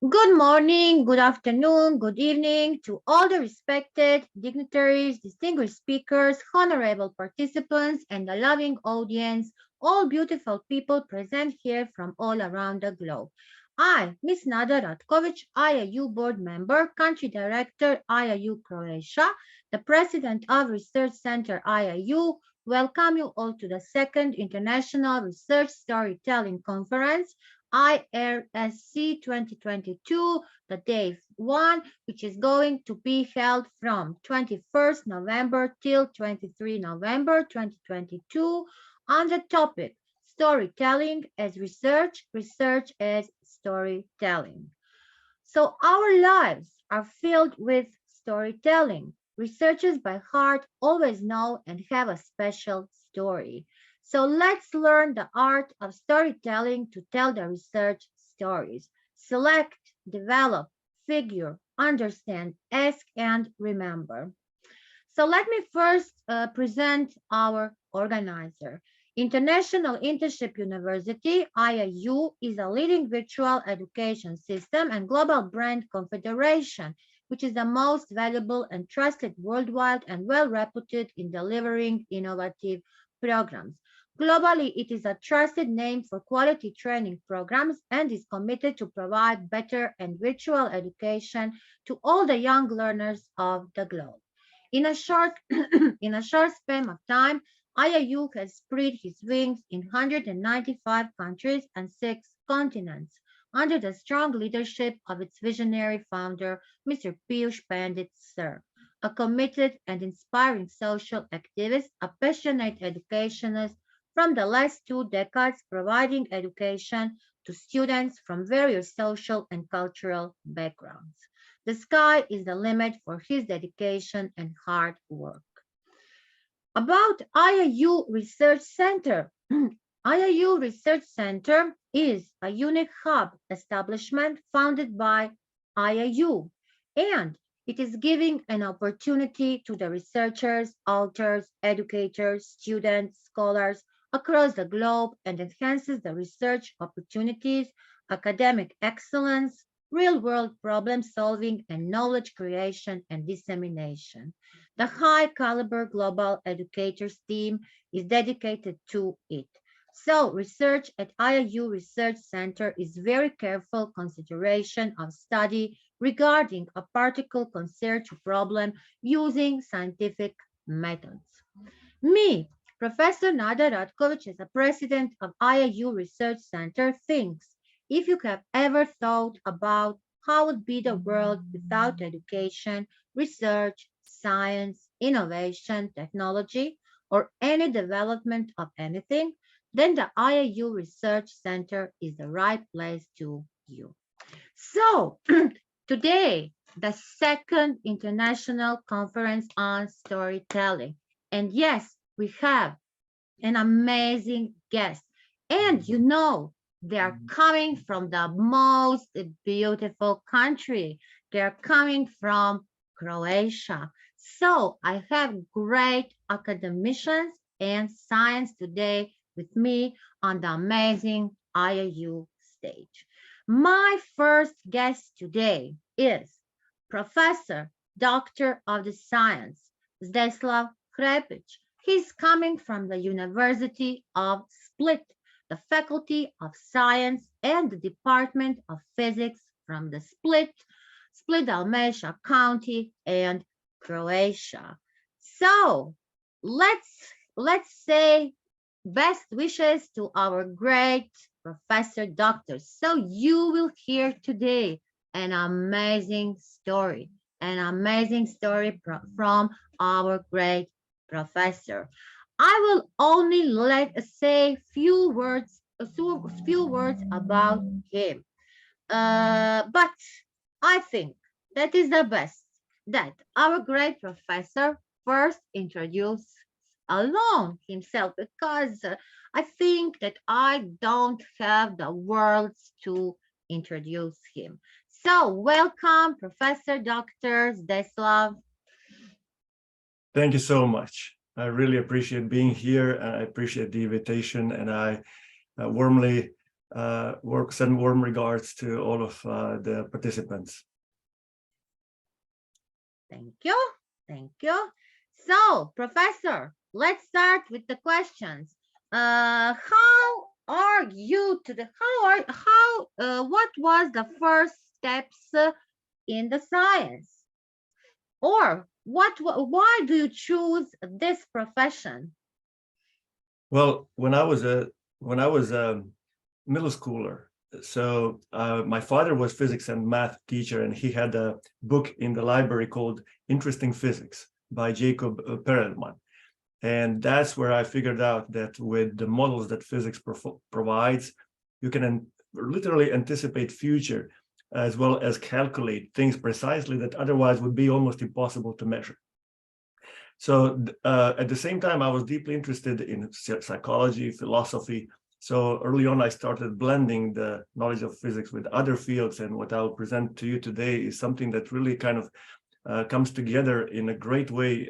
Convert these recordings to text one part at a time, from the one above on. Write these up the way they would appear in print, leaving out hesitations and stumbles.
Good morning, good afternoon, good evening to all the respected dignitaries, distinguished speakers, honorable participants, and the loving audience, all beautiful people present here from all around the globe. I, Ms. Nada Ratkovic, IIU board member, country director, IIU Croatia, the president of Research Center IIU, welcome you all to the second International Research Storytelling Conference IRSC 2022, the day one, which is going to be held from 21st November till 23 November 2022 on the topic storytelling as research, research as storytelling. So our lives are filled with storytelling. Researchers by heart always know and have a special story. So let's learn the art of storytelling to tell the research stories. Select, develop, figure, understand, ask, and remember. So let me first present our organizer. International Internship University, IIU, is a leading virtual education system and global brand confederation, which is the most valuable and trusted worldwide and well-reputed in delivering innovative programs. Globally, it is a trusted name for quality training programs and is committed to provide better and virtual education to all the young learners of the globe. In a short, in a short span of time, IIU has spread his wings in 195 countries and 6 continents under the strong leadership of its visionary founder, Mr. Piyush Pandit Sir, a committed and inspiring social activist, a passionate educationist from the last 2 decades providing education to students from various social and cultural backgrounds. The sky is the limit for his dedication and hard work. About IIU Research Center. IIU Research Center is a unique hub establishment founded by IIU, and it is giving an opportunity to the researchers, authors, educators, students, scholars across the globe and enhances the research opportunities, academic excellence, real-world problem solving, and knowledge creation and dissemination. The high-caliber global educators team is dedicated to it. So research at IIU Research Center is very careful consideration of study regarding a particle concern to problem using scientific methods. Me, Professor Nada Ratkovic, as the president of IIU Research Center, thinks if you have ever thought about how would be the world without education, research, science, innovation, technology, or any development of anything, then the IIU Research Center is the right place to you. So today, the second international conference on storytelling. And yes, we have an amazing guest. And you know, they are coming from the most beautiful country. They are coming from Croatia. So I have great academicians and science today with me on the amazing IIU stage. My first guest today is Professor, Doctor of the Science, Zdeslav Krepic. He's coming from the University of Split, the Faculty of Science and the Department of Physics from the Split Dalmatia County and Croatia. So let's say best wishes to our great Professor Doctor. So you will hear today an amazing story from our great professor. I will only say few words about him. But I think that is the best that our great professor first introduce alone himself because I think that I don't have the words to introduce him. So welcome, Professor Dr. Zdeslav. Thank you so much. I really appreciate being here and I appreciate the invitation and I warmly send warm regards to all of the participants. Thank you. Thank you. So, Professor, let's start with the questions. How are you today? What was the first steps in the science? Or why do you choose this profession? Well, when I was a middle schooler, so my father was physics and math teacher, and he had a book in the library called Interesting Physics by Jacob Perelman. And that's where I figured out that with the models that physics provides, you can literally anticipate future as well as calculate things precisely that otherwise would be almost impossible to measure. So at the same time, I was deeply interested in psychology, philosophy. So early on, I started blending the knowledge of physics with other fields. And what I'll present to you today is something that really kind of comes together in a great way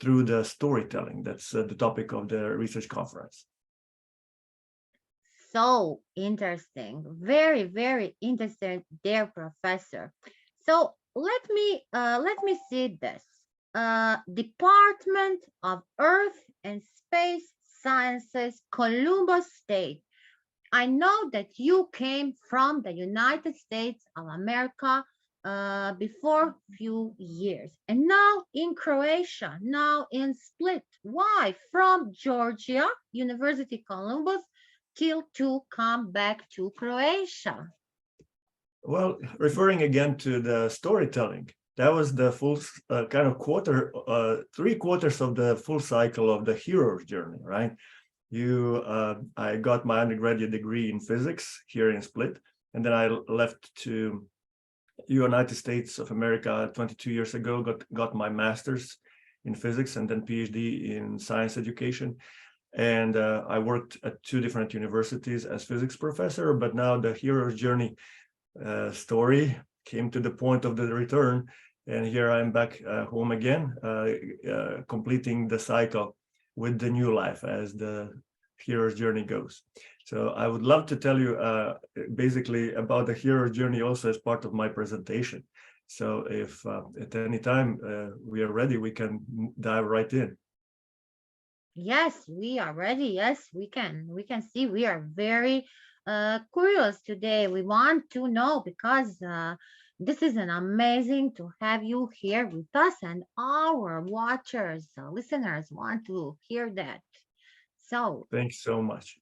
through the storytelling. That's the topic of the research conference. So interesting. Very, very interesting, dear professor. So let me see this. Department of Earth and Space Sciences, Columbus State. I know that you came from the United States of America before few years, and now in Croatia, now in Split. Why? From Georgia, University Columbus, till to come back to Croatia. Well, referring again to the storytelling, that was the full kind of three quarters of the full cycle of the hero's journey, right? I got my undergraduate degree in physics here in Split, and then I left to United States of America 22 years ago, got my master's in physics and then PhD in science education. And I worked at two different universities as physics professor, but now the hero's journey story came to the point of the return. And here I'm back home again, completing the cycle with the new life as the hero's journey goes. So I would love to tell you basically about the hero's journey also as part of my presentation. So if at any time we are ready, we can dive right in. Yes, we are ready. Yes, we can. We can see we are very curious today. We want to know because this is an amazing to have you here with us, and our watchers, listeners want to hear that. So, Thanks so much.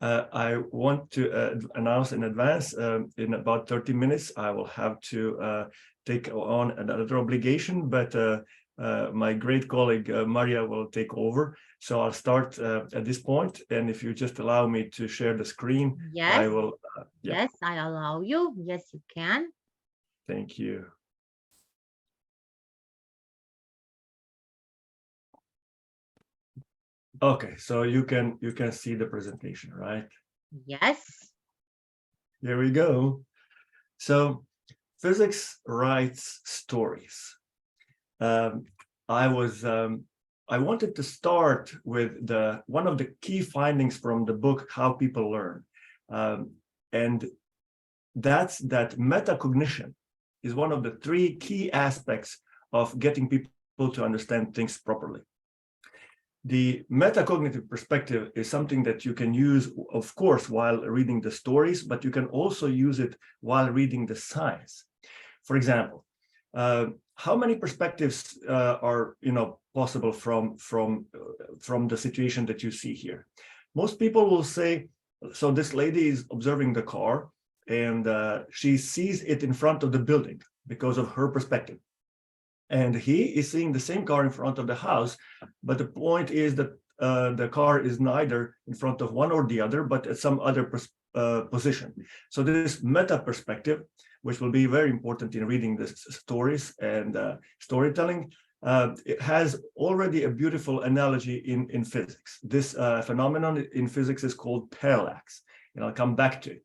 I want to announce in advance, in about 30 minutes, I will have to take on another obligation, but my great colleague, Maria, will take over. So I'll start at this point, and if you just allow me to share the screen, yes, I will. yes, I allow you. Yes, you can. Thank you. Okay, so you can see the presentation, right? Yes. Here we go. So physics writes stories. I wanted to start with one of the key findings from the book, How People Learn. And that's that metacognition is one of the three key aspects of getting people to understand things properly. The metacognitive perspective is something that you can use, of course, while reading the stories, but you can also use it while reading the science. For example, how many perspectives are possible from the situation that you see here? Most people will say, so this lady is observing the car and she sees it in front of the building because of her perspective. And he is seeing the same car in front of the house, but the point is that the car is neither in front of one or the other, but at some other position. So this meta perspective, which will be very important in reading the stories and storytelling, it has already a beautiful analogy in physics. This phenomenon in physics is called parallax, and I'll come back to it.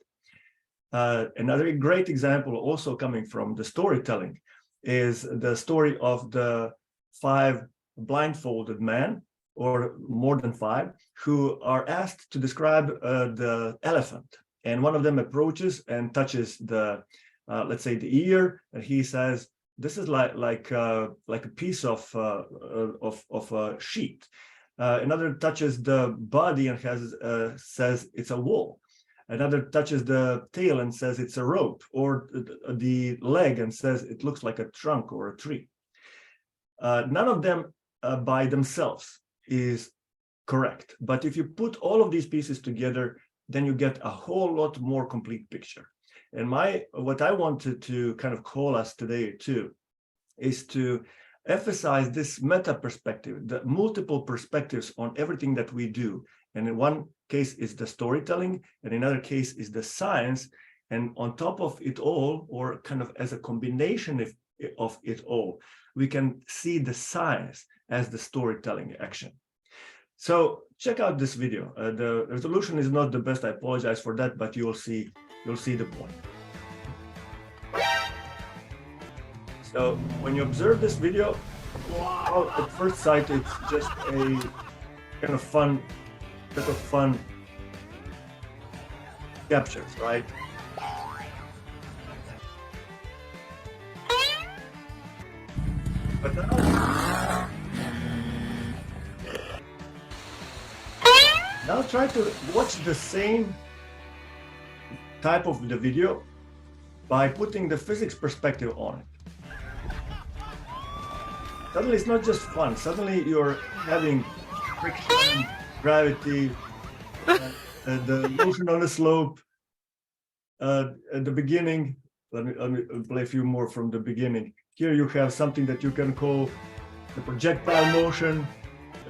Another great example also coming from the storytelling is the story of the 5 blindfolded men or more than 5, who are asked to describe the elephant. And one of them approaches and touches the, let's say, the ear, and he says, "This is like a piece of a sheet." Another touches the body and says it's a wall. Another touches the tail and says it's a rope, or the leg and says it looks like a trunk or a tree. None of them by themselves is correct. But if you put all of these pieces together, then you get a whole lot more complete picture. And what I wanted to kind of call us today too is to emphasize this meta perspective, the multiple perspectives on everything that we do. And in one case is the storytelling, and in another case is the science. And on top of it all, or kind of as a combination of it all, we can see the science as the storytelling action. So check out this video. The resolution is not the best. I apologize for that, but you'll see the point. So when you observe this video, wow, at first sight, it's just a kind of fun captures, right? But now try to watch the same type of the video by putting the physics perspective on it. Suddenly it's not just fun. Suddenly you're having friction, gravity, the motion on the slope. At the beginning, let me play a few more from the beginning. Here you have something that you can call the projectile motion,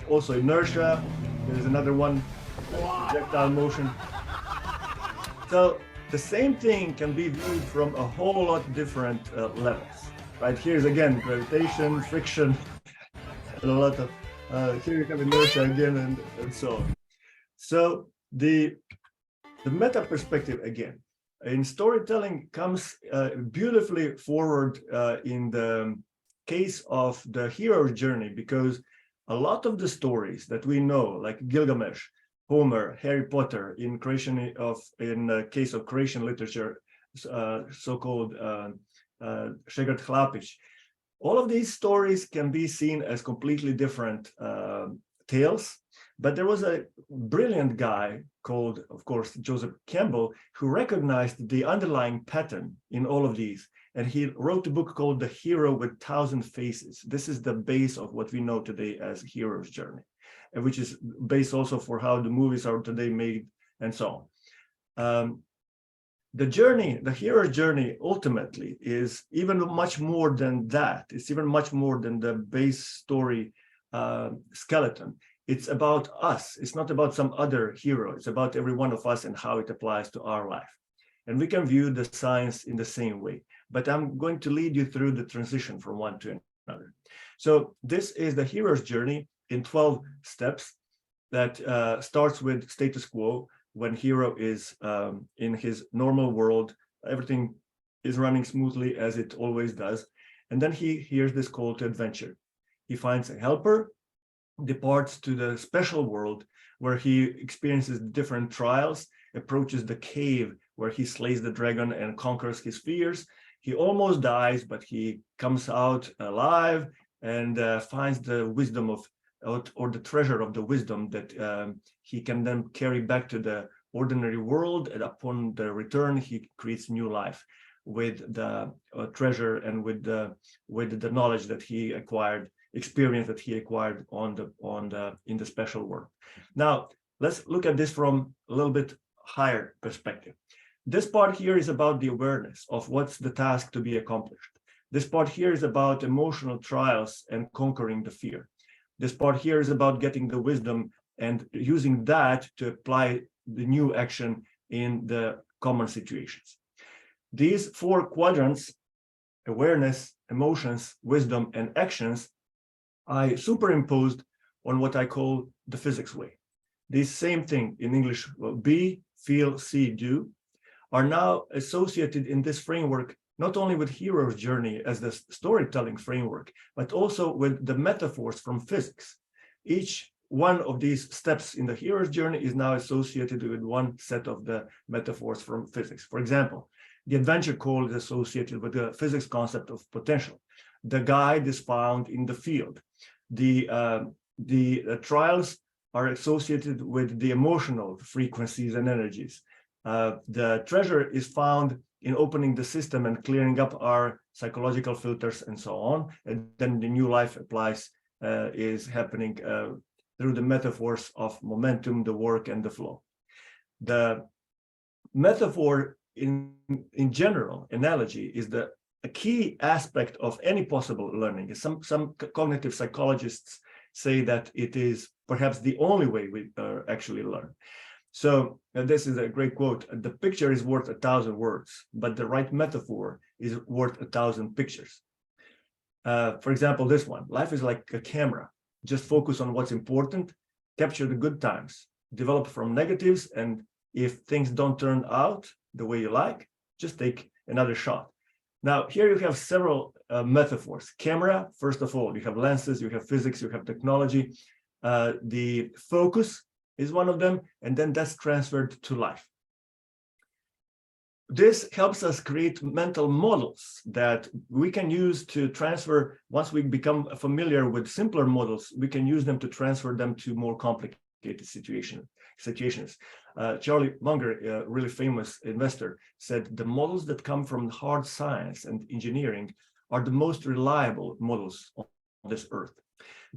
also inertia. There's another one, projectile motion. So the same thing can be viewed from a whole lot different levels. Right, here's again gravitation, friction, and a lot of here you have inertia again, and so on. So the meta perspective again in storytelling comes beautifully forward in the case of the hero's journey, because a lot of the stories that we know, like Gilgamesh, Homer, Harry Potter, in case of Croatian literature, so-called Šegrt Hlapić. All of these stories can be seen as completely different tales, but there was a brilliant guy called, of course, Joseph Campbell, who recognized the underlying pattern in all of these, and he wrote a book called The Hero with 1,000 Faces. This is the base of what we know today as hero's journey, and which is base also for how the movies are today made and so on. The journey, the hero's journey, ultimately is even much more than that. It's even much more than the base story skeleton. It's about us. It's not about some other hero. It's about every one of us and how it applies to our life. And we can view the science in the same way. But I'm going to lead you through the transition from one to another. So this is the hero's journey in 12 steps that starts with status quo. When hero is in his normal world, everything is running smoothly as it always does. And then he hears this call to adventure. He finds a helper, departs to the special world where he experiences different trials, approaches the cave where he slays the dragon and conquers his fears. He almost dies, but he comes out alive and finds the wisdom of, or the treasure of the wisdom that he can then carry back to the ordinary world. And upon the return, he creates new life with the treasure and with the knowledge that he acquired, experience that he acquired in the special world. Now, let's look at this from a little bit higher perspective. This part here is about the awareness of what's the task to be accomplished. This part here is about emotional trials and conquering the fear. This part here is about getting the wisdom and using that to apply the new action in the common situations. These 4 quadrants, awareness, emotions, wisdom, and actions, I superimposed on what I call the physics way. This same thing in English, be, feel, see, do, are now associated in this framework, not only with hero's journey as the storytelling framework, but also with the metaphors from physics. Each one of these steps in the hero's journey is now associated with one set of the metaphors from physics. For example, the adventure call is associated with the physics concept of potential. The guide is found in the field. The trials are associated with the emotional frequencies and energies. The treasure is found in opening the system and clearing up our psychological filters and so on. And then the new life applies is happening through the metaphors of momentum, the work, and the flow. The metaphor in general, analogy, is a key aspect of any possible learning. Some cognitive psychologists say that it is perhaps the only way we actually learn. So this is a great quote. The picture is worth 1,000 words, but the right metaphor is worth 1,000 pictures. For example, this one: life is like a camera. Just focus on what's important, capture the good times, develop from negatives, and if things don't turn out the way you like, just take another shot. Now, here you have several metaphors. Camera, first of all, you have lenses, you have physics, you have technology. The focus is one of them, and then that's transferred to life. This helps us create mental models that we can use to transfer. Once we become familiar with simpler models, we can use them to transfer them to more complicated situations. Charlie Munger, a really famous investor, said the models that come from hard science and engineering are the most reliable models on this earth.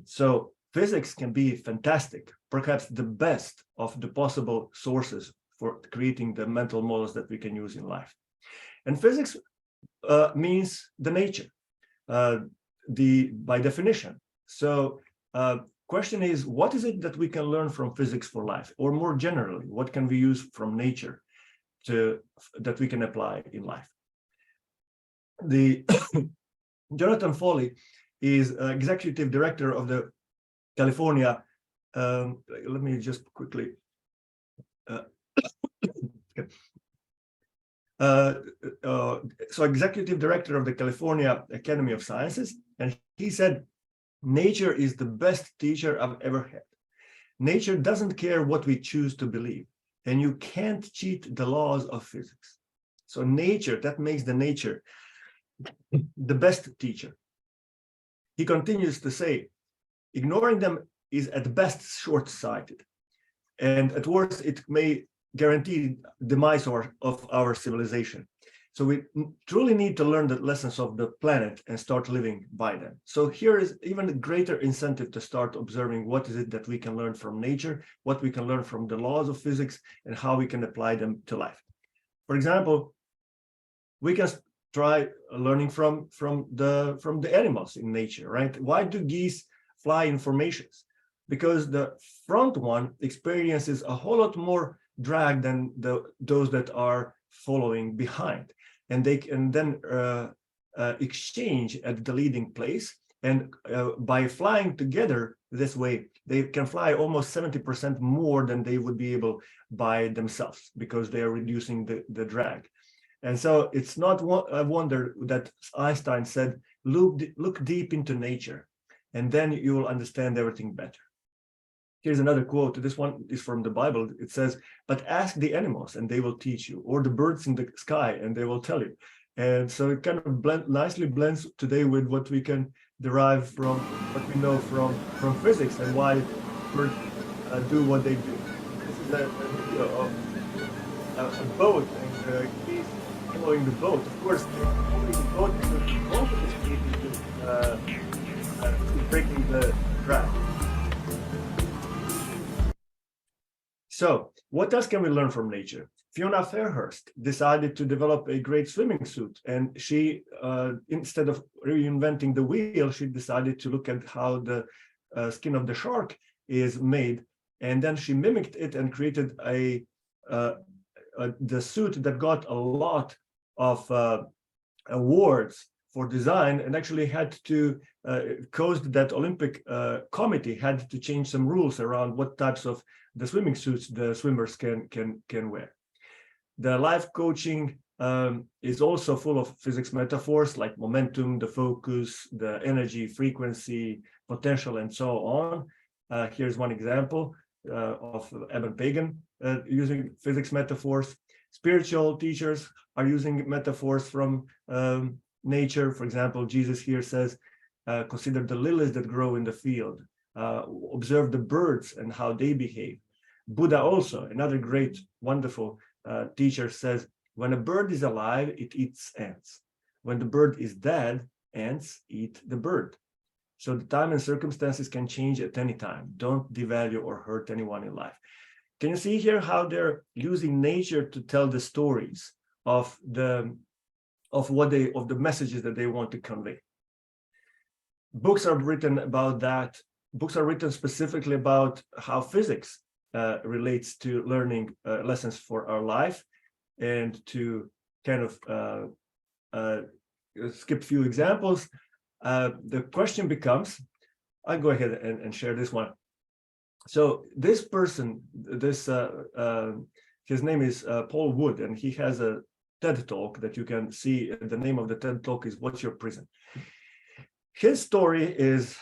So physics can be fantastic, perhaps the best of the possible sources for creating the mental models that we can use in life. And physics means the nature, by definition. So question is, what is it that we can learn from physics for life? Or more generally, what can we use from nature that we can apply in life? Jonathan Foley is executive director of the California, let me just quickly, so executive director of the California Academy of Sciences, and he said, nature is the best teacher I've ever had. Nature doesn't care what we choose to believe, and you can't cheat the laws of physics. So nature, that makes the nature the best teacher. He continues to say, ignoring them is at best short-sighted, and at worst it may guarantee demise of our civilization. So we truly need to learn the lessons of the planet and start living by them. So here is even a greater incentive to start observing what is it that we can learn from nature, what we can learn from the laws of physics, and how we can apply them to life. For example, we can try learning from the animals in nature, right? Why do geese fly in formations? Because the front one experiences a whole lot more drag than those that are following behind, and they can then exchange at the leading place, and by flying together this way, they can fly almost 70% more than they would be able by themselves, because they are reducing the drag. And so it's not a wonder that Einstein said, look deep into nature, and then you will understand everything better. Here's another quote. This one is from the Bible. It says, but ask the animals and they will teach you, or the birds in the sky and they will tell you. And so it kind of nicely blends today with what we can derive from what we know from physics and why birds do what they do. This is a video of a boat and geese following the boat. Of course, following the boat because the boat is breaking the drag. So what else can we learn from nature? Fiona Fairhurst decided to develop a great swimming suit, and she, instead of reinventing the wheel, she decided to look at how the skin of the shark is made, and then she mimicked it and created the suit that got a lot of awards for design, and actually had to caused that Olympic committee had to change some rules around what types of the swimming suits the swimmers can wear. The life coaching is also full of physics metaphors like momentum, the focus, the energy, frequency, potential, and so on. Here's one example of Eben Pagan using physics metaphors. Spiritual teachers are using metaphors from nature. For example, Jesus here says, consider the lilies that grow in the field, observe the birds and how they behave. Buddha also, another great, wonderful teacher, says, when a bird is alive, it eats ants. When the bird is dead, ants eat the bird. So the time and circumstances can change at any time. Don't devalue or hurt anyone in life. Can you see here how they're using nature to tell the stories of the messages that they want to convey? Books are written about that. Books are written specifically about how physics relates to learning lessons for our life. And to kind of skip a few examples, the question becomes, I'll go ahead and share this one. So this person, his name is Paul Wood, and he has a TED Talk that you can see. The name of the TED Talk is What's Your Prison? His story is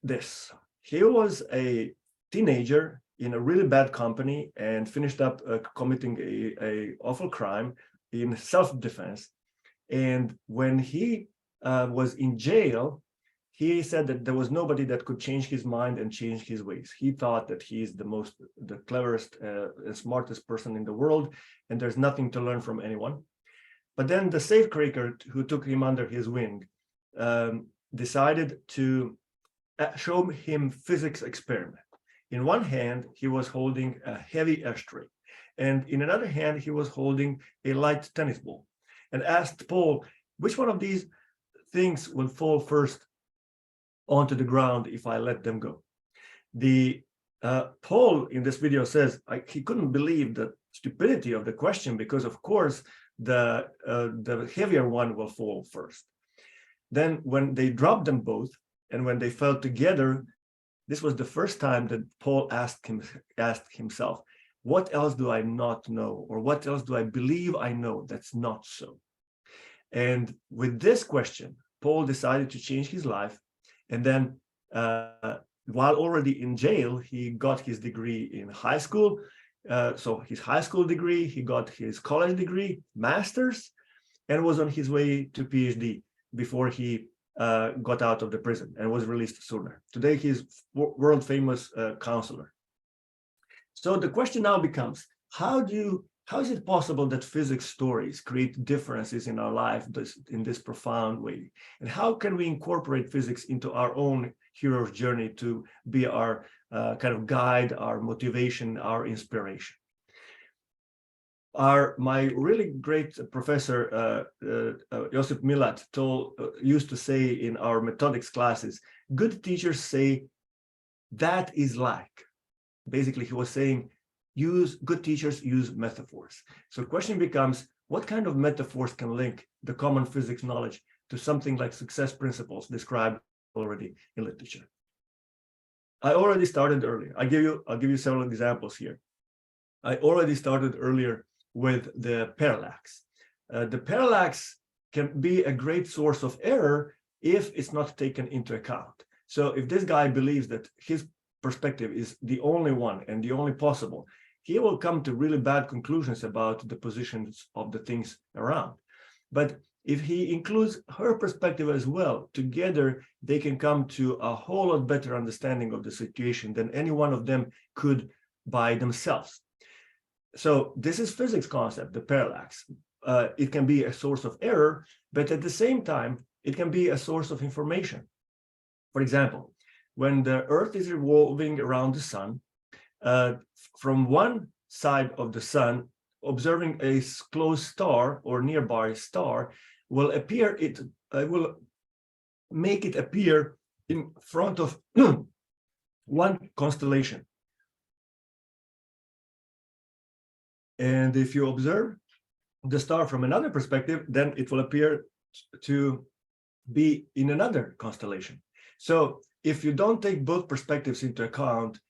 this. He was a teenager in a really bad company and finished up committing a awful crime in self-defense. And when he was in jail, he said that there was nobody that could change his mind and change his ways. He thought that he is the cleverest and smartest person in the world, and there's nothing to learn from anyone. But then the safecracker who took him under his wing decided to show him physics experiment. In one hand, he was holding a heavy ashtray, and in another hand, he was holding a light tennis ball, and asked Paul, which one of these things will fall first onto the ground if I let them go? The Paul in this video says he couldn't believe the stupidity of the question, because of course the heavier one will fall first. Then when they dropped them both, and when they fell together, this was the first time that Paul asked himself, what else do I not know? Or what else do I believe I know that's not so? And with this question, Paul decided to change his life. And then while already in jail, he got his degree in high school. So his high school degree, he got his college degree, master's, and was on his way to PhD before he got out of the prison and was released sooner. Today, he's world famous counselor. So the question now becomes, how is it possible that physics stories create differences in our life in this profound way? And how can we incorporate physics into our own hero's journey to be our kind of guide, our motivation, our inspiration? My really great professor, Josip Milat, used to say in our methodics classes, good teachers say, that is like. Basically, he was saying, good teachers use metaphors. So the question becomes, what kind of metaphors can link the common physics knowledge to something like success principles described already in literature? I already started earlier. I'll give you several examples here. I already started earlier with the parallax. The parallax can be a great source of error if it's not taken into account. So if this guy believes that his perspective is the only one and the only possible, he will come to really bad conclusions about the positions of the things around. But if he includes her perspective as well, together they can come to a whole lot better understanding of the situation than any one of them could by themselves. So this is physics concept, the parallax. It can be a source of error, but at the same time, it can be a source of information. For example, when the Earth is revolving around the sun, from one side of the sun, observing a close star or nearby star will will make it appear in front of one constellation. And if you observe the star from another perspective, then it will appear to be in another constellation. So if you don't take both perspectives into account,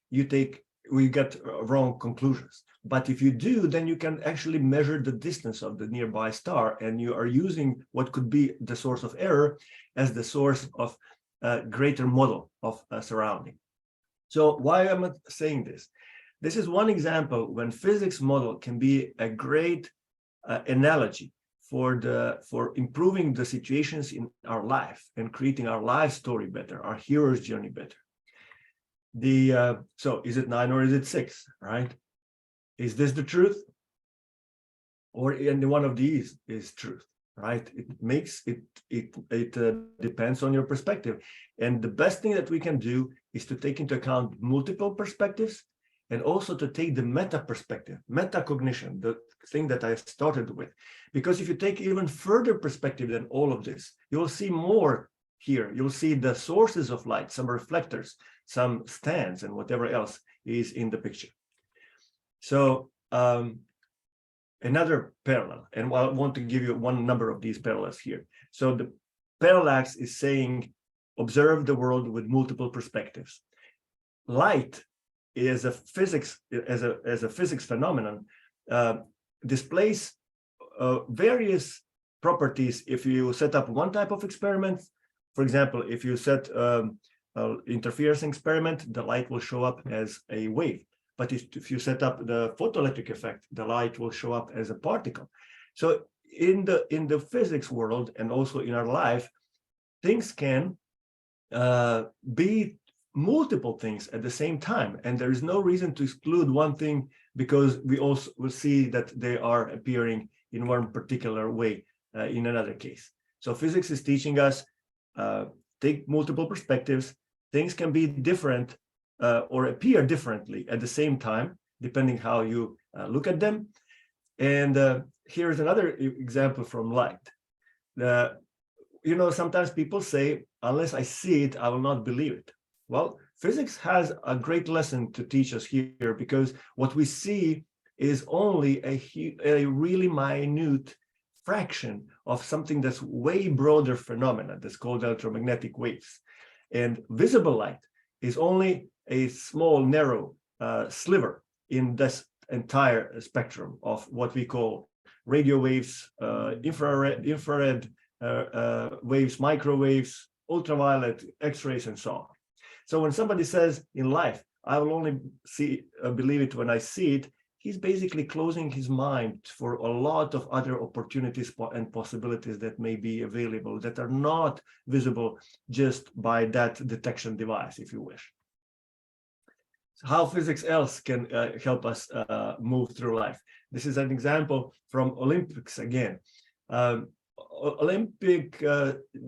we get wrong conclusions. But if you do, then you can actually measure the distance of the nearby star, and you are using what could be the source of error as the source of a greater model of a surrounding. So why am I saying this? This is one example when physics model can be a great analogy for improving the situations in our life and creating our life story better, our hero's journey better. So is it 9 or is it 6, right? Is this the truth? Or any one of these is truth, right? It depends on your perspective. And the best thing that we can do is to take into account multiple perspectives, and also to take the meta perspective, metacognition, the thing that I started with. Because if you take even further perspective than all of this, you will see more here. You'll see the sources of light, some reflectors, some stands, and whatever else is in the picture. So another parallel, and I want to give you one number of these parallels here. So the parallax is saying, observe the world with multiple perspectives. Light is a physics, as a physics phenomenon, displays various properties if you set up one type of experiment. For example, if you set interference experiment, the light will show up as a wave. But if you set up the photoelectric effect, the light will show up as a particle. So in the physics world, and also in our life, things can be multiple things at the same time, and there is no reason to exclude one thing, because we also will see that they are appearing in one particular way in another case. So physics is teaching us take multiple perspectives. Things can be different or appear differently at the same time, depending how you look at them. And here's another example from light. Sometimes people say, unless I see it, I will not believe it. Well, physics has a great lesson to teach us here, because what we see is only a really minute fraction of something that's way broader phenomena that's called electromagnetic waves. And visible light is only a small, narrow sliver in this entire spectrum of what we call radio waves, infrared waves, microwaves, ultraviolet, X-rays, and so on. So when somebody says in life, I will only believe it when I see it, he's basically closing his mind for a lot of other opportunities and possibilities that may be available that are not visible just by that detection device, if you wish. So how physics else can help us move through life? This is an example from Olympics again. Olympic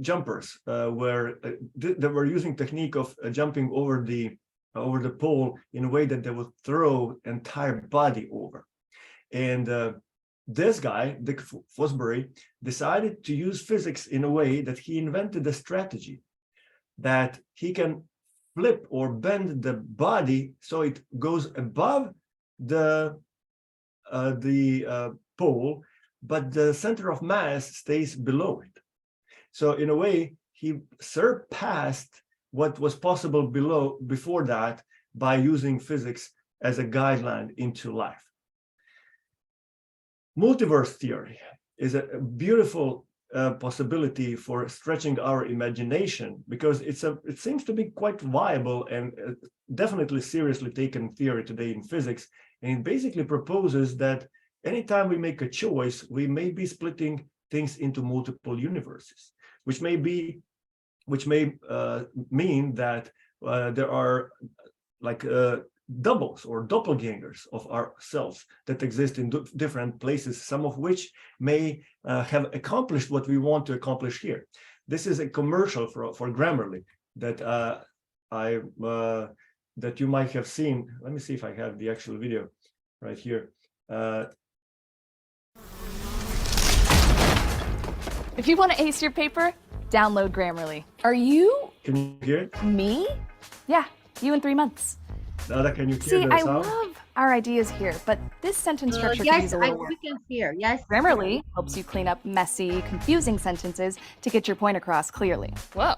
jumpers they were using technique of jumping over the pole in a way that they would throw entire body over. And this guy, Dick Fosbury, decided to use physics in a way that he invented a strategy that he can flip or bend the body so it goes above the pole, but the center of mass stays below it. So in a way, he surpassed what was possible before that by using physics as a guideline into life. Multiverse theory is a beautiful possibility for stretching our imagination, because it seems to be quite viable and definitely seriously taken theory today in physics. And it basically proposes that anytime we make a choice, we may be splitting things into multiple universes, which may mean that there are like doubles or doppelgangers of ourselves that exist in different places, some of which may have accomplished what we want to accomplish here. This is a commercial for Grammarly that that you might have seen. Let me see if I have the actual video right here. If you want to ace your paper, download Grammarly. Are you? Can you hear it? Me? Yeah, you in 3 months. Nada, can you hear See, the I sound? love our ideas here, but this sentence structure can Yes, use a little work. we can hear. Yes. Grammarly helps you clean up messy, confusing sentences to get your point across clearly. Whoa,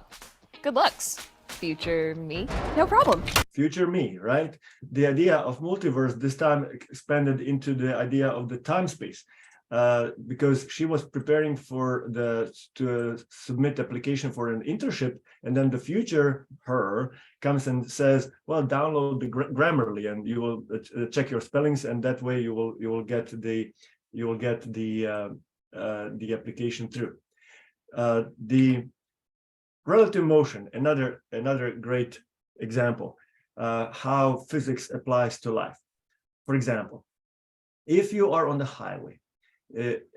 good looks. Future me? No problem. Future me, right? The idea of multiverse this time expanded into the idea of the time space. because she was preparing to submit application for an internship, and then the future her comes and says, well, download the Grammarly and you will check your spellings, and that way you will get the application through. The relative motion, another great example, how physics applies to life. For example, if you are on the highway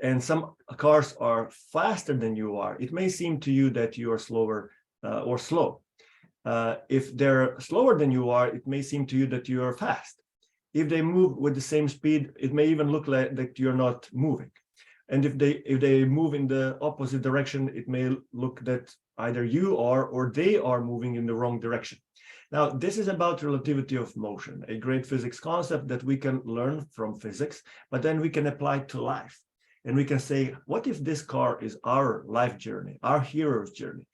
and some cars are faster than you are, it may seem to you that you are slower or slow. If they're slower than you are, it may seem to you that you are fast. If they move with the same speed, it may even look like that you're not moving. And if they move in the opposite direction, it may look that either you are or they are moving in the wrong direction. Now, this is about relativity of motion, a great physics concept that we can learn from physics, but then we can apply it to life. And we can say, what if this car is our life journey, our hero's journey?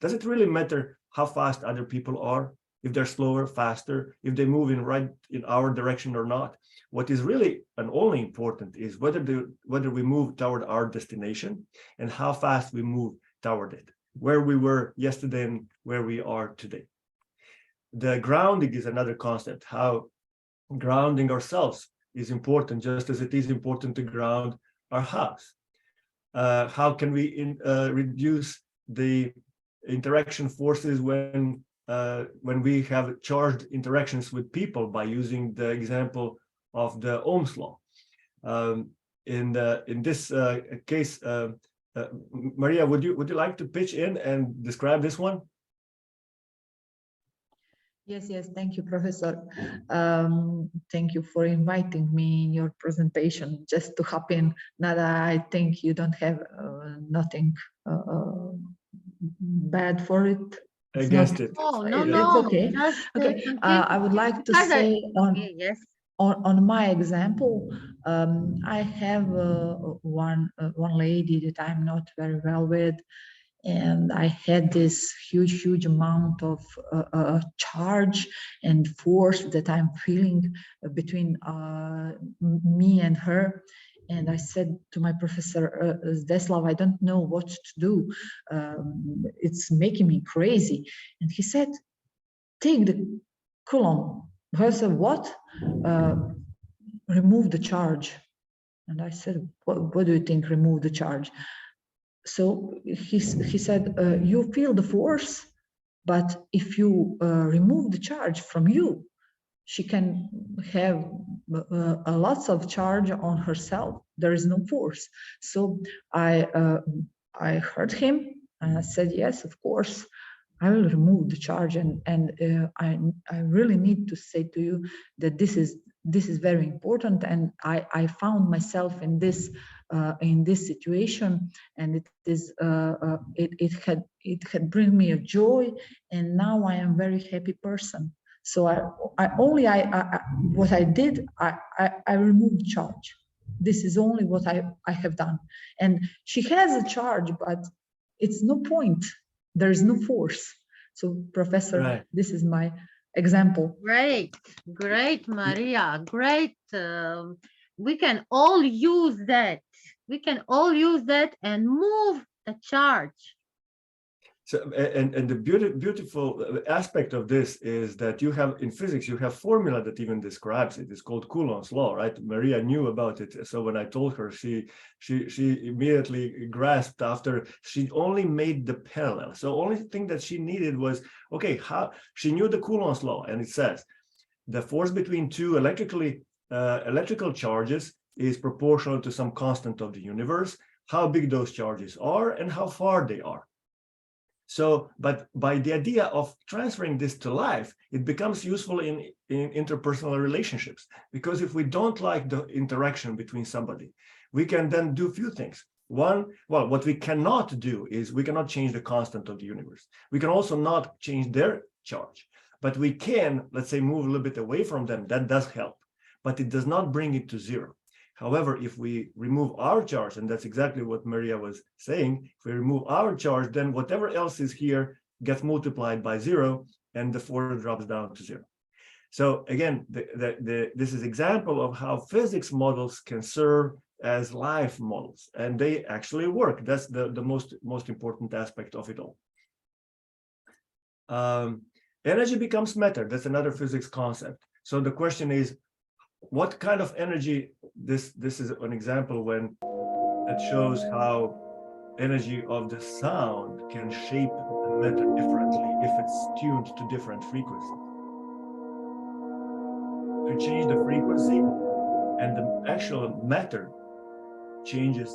Does it really matter how fast other people are? If they're slower, faster, if they move in our direction or not? What is really and only important is whether we move toward our destination and how fast we move toward it, where we were yesterday and where we are today. The grounding is another concept, how grounding ourselves is important, just as it is important to ground our house. How can we reduce the interaction forces when we have charged interactions with people, by using the example of the Ohm's law? In this case, Maria, would you like to pitch in and describe this one? Yes, thank you, Professor. Thank you for inviting me in your presentation, just to hop in. Nada, I think you don't have nothing bad for it. Against it. Oh, no, It's no. okay. Just, Okay, continue. I would like to say Okay, yes. on my example, I have one lady that I'm not very well with, and I had this huge amount of charge and force that I'm feeling between me and her. And I said to my professor, Zdeslav, I don't know what to do. It's making me crazy. And he said, take the Coulomb. I said, what? Remove the charge. And I said, what do you think, remove the charge? So he said, you feel the force, but if you remove the charge from you, she can have lots of charge on herself. There is no force. So I heard him and I said, yes, of course, I will remove the charge. And I really need to say to you that this is very important. And I found myself in this situation, and it had bring me a joy, and now I am a very happy person. So what I did, I removed charge. This is only what I have done. And she has a charge, but it's no point. There is no force. So, Professor, Right. This is my example. Great, Maria, great. We can all use that. We can all use that and move the charge. So, and the beautiful aspect of this is that you have, in physics, you have formula that even describes it. It's called Coulomb's law, right? Maria knew about it. So when I told her, she immediately grasped after. She only made the parallel. So only thing that she needed was, okay, how she knew the Coulomb's law, and it says the force between two electrical charges is proportional to some constant of the universe, how big those charges are and how far they are. So, but by the idea of transferring this to life, it becomes useful in interpersonal relationships, because if we don't like the interaction between somebody, we can then do a few things. One, well, what we cannot do is we cannot change the constant of the universe. We can also not change their charge, but we can, let's say, move a little bit away from them. That does help, but it does not bring it to zero. However, if we remove our charge, and that's exactly what Maria was saying, if we remove our charge, then whatever else is here gets multiplied by zero, and the force drops down to zero. So again, this is example of how physics models can serve as life models, and they actually work. That's the most important aspect of it all. Energy becomes matter. That's another physics concept. So the question is, what kind of energy? This is an example when it shows how energy of the sound can shape the matter differently if it's tuned to different frequencies. To change the frequency, and the actual matter changes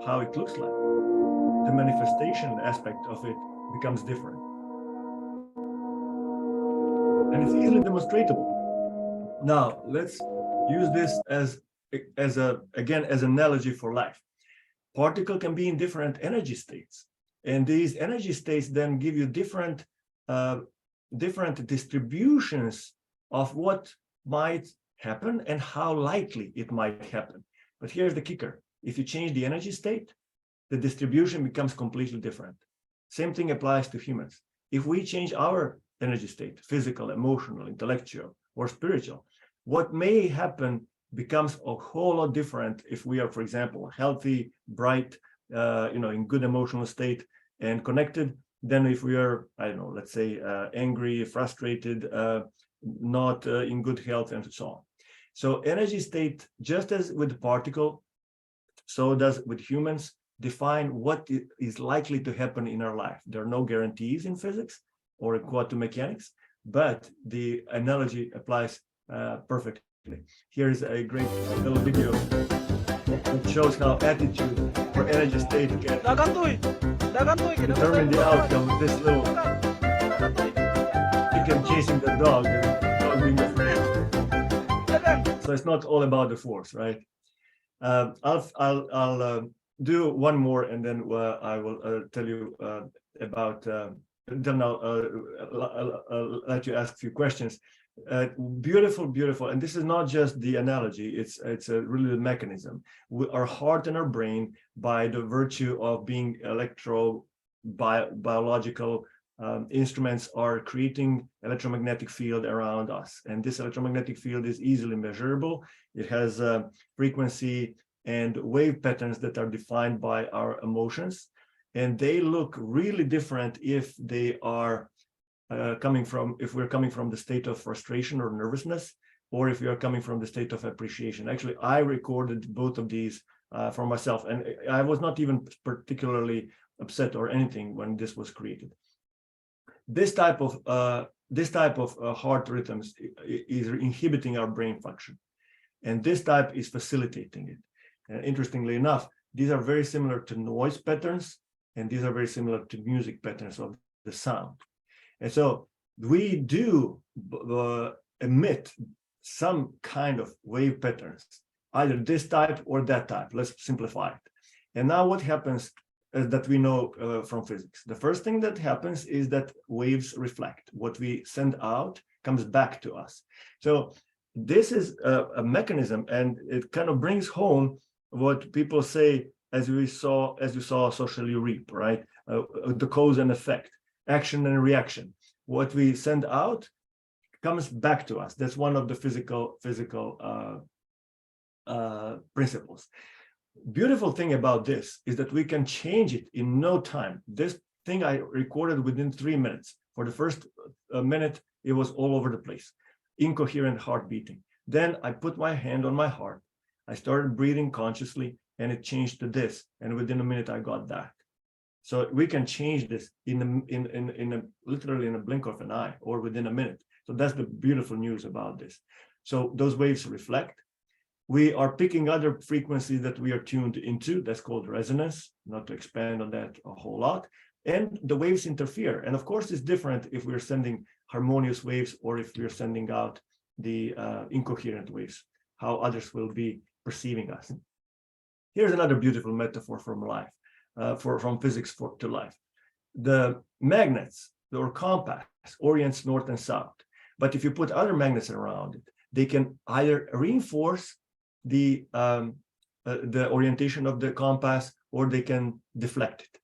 how it looks like. The manifestation aspect of it becomes different. And it's easily demonstratable. Now, let's use this as an analogy for life. Particle can be in different energy states. And these energy states then give you different distributions of what might happen and how likely it might happen. But here's the kicker. If you change the energy state, the distribution becomes completely different. Same thing applies to humans. If we change our energy state, physical, emotional, intellectual, or spiritual, what may happen becomes a whole lot different if we are, for example, healthy, bright, in good emotional state and connected, than if we are, I don't know, let's say angry, frustrated, not in good health, and so on. So energy state, just as with the particle, so does with humans, define what is likely to happen in our life. There are no guarantees in physics or in quantum mechanics, but the analogy applies perfectly. Here is a great little video that shows how attitude or energy state can determine the outcome of this little chicken chasing the dog and the dog being afraid. So it's not all about the force, right? I'll do one more, and then I will tell you about. Then I'll let you ask a few questions. Beautiful, and this is not just the analogy; it's really the mechanism. Our heart and our brain, by the virtue of being biological instruments, are creating electromagnetic field around us, and this electromagnetic field is easily measurable. It has frequency and wave patterns that are defined by our emotions, and they look really different if they are if we're coming from the state of frustration or nervousness, or if we are coming from the state of appreciation. Actually, I recorded both of these for myself, and I was not even particularly upset or anything when this was created. This type of heart rhythms is inhibiting our brain function, and this type is facilitating it. And interestingly enough, these are very similar to noise patterns, and these are very similar to music patterns of the sound. And so we do emit some kind of wave patterns, either this type or that type. Let's simplify it. And now what happens that we know from physics? The first thing that happens is that waves reflect. What we send out comes back to us. So this is a mechanism, and it kind of brings home what people say, as you saw socially reap, right? The cause and effect, action and reaction. What we send out comes back to us. That's one of the physical principles. Beautiful thing about this is that we can change it in no time. This thing I recorded within 3 minutes. For the first minute, it was all over the place, incoherent heart beating. Then I put my hand on my heart. I started breathing consciously, and it changed to this. And within a minute, I got that. So we can change this literally in a blink of an eye, or within a minute. So that's the beautiful news about this. So those waves reflect. We are picking other frequencies that we are tuned into. That's called resonance, not to expand on that a whole lot. And the waves interfere. And of course, it's different if we're sending harmonious waves or if we're sending out the incoherent waves, how others will be perceiving us. Here's another beautiful metaphor from life, from physics to life. The magnets or compass orients north and south. But if you put other magnets around it, they can either reinforce the orientation of the compass, or they can deflect it.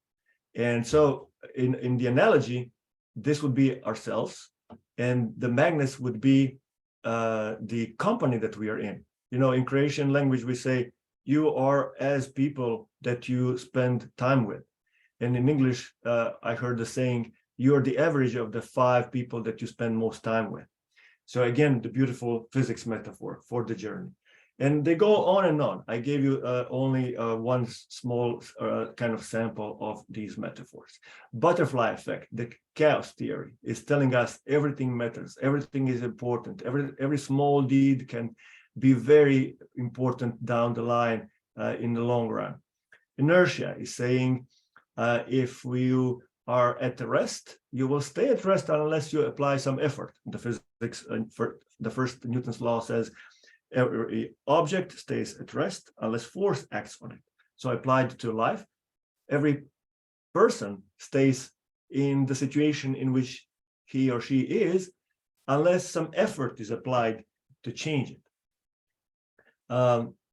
And so in the analogy, this would be ourselves, and the magnets would be the company that we are in. In Croatian language, we say you are as people that you spend time with. And in English, I heard the saying, you're the average of the 5 people that you spend most time with. So again, the beautiful physics metaphor for the journey. And they go on and on. I gave you only one small kind of sample of these metaphors. Butterfly effect, the chaos theory, is telling us everything matters, everything is important, every small deed can be very important down the line in the long run. Inertia is saying if you are at rest, you will stay at rest unless you apply some effort. The physics, the first Newton's law says every object stays at rest unless force acts on it. So applied to life, every person stays in the situation in which he or she is unless some effort is applied to change it.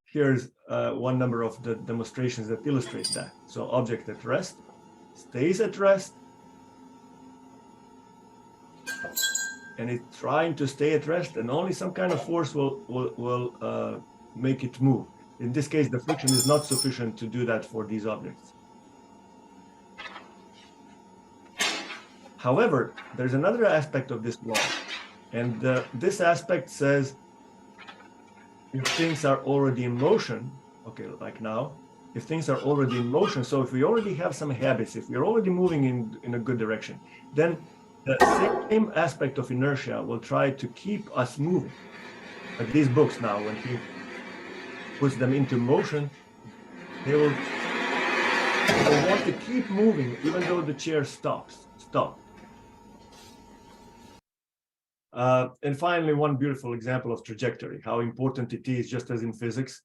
Here's one number of the demonstrations that illustrate that. So object at rest stays at rest, and it's trying to stay at rest, and only some kind of force will make it move. In this case, the friction is not sufficient to do that for these objects. However, there's another aspect of this law, and this aspect says if things are already in motion, okay, like now, if things are already in motion, so if we already have some habits, if we're already moving in a good direction, then the same aspect of inertia will try to keep us moving. Like these books now, when he puts them into motion, they will want to keep moving even though the chair stops. And finally, one beautiful example of trajectory, how important it is, just as in physics,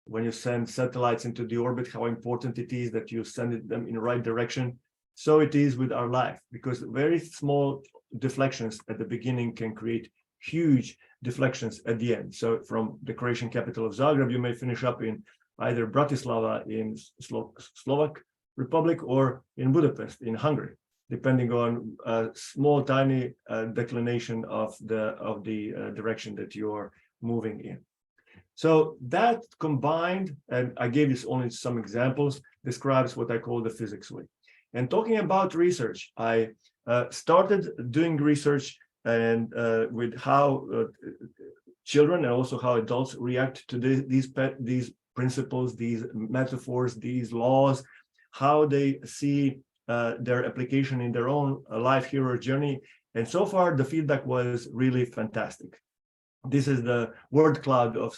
when you send satellites into the orbit, how important it is that you send them in the right direction. So it is with our life, because very small deflections at the beginning can create huge deflections at the end. So from the Croatian capital of Zagreb, you may finish up in either Bratislava in Slovak Republic or in Budapest in Hungary, depending on a small, tiny declination of the direction that you are moving in. So that combined, and I gave you only some examples, describes what I call the physics way. And talking about research, I started doing research and with how children and also how adults react to these principles, these metaphors, these laws, how they see their application in their own life hero journey. And so far, the feedback was really fantastic. This is the word cloud of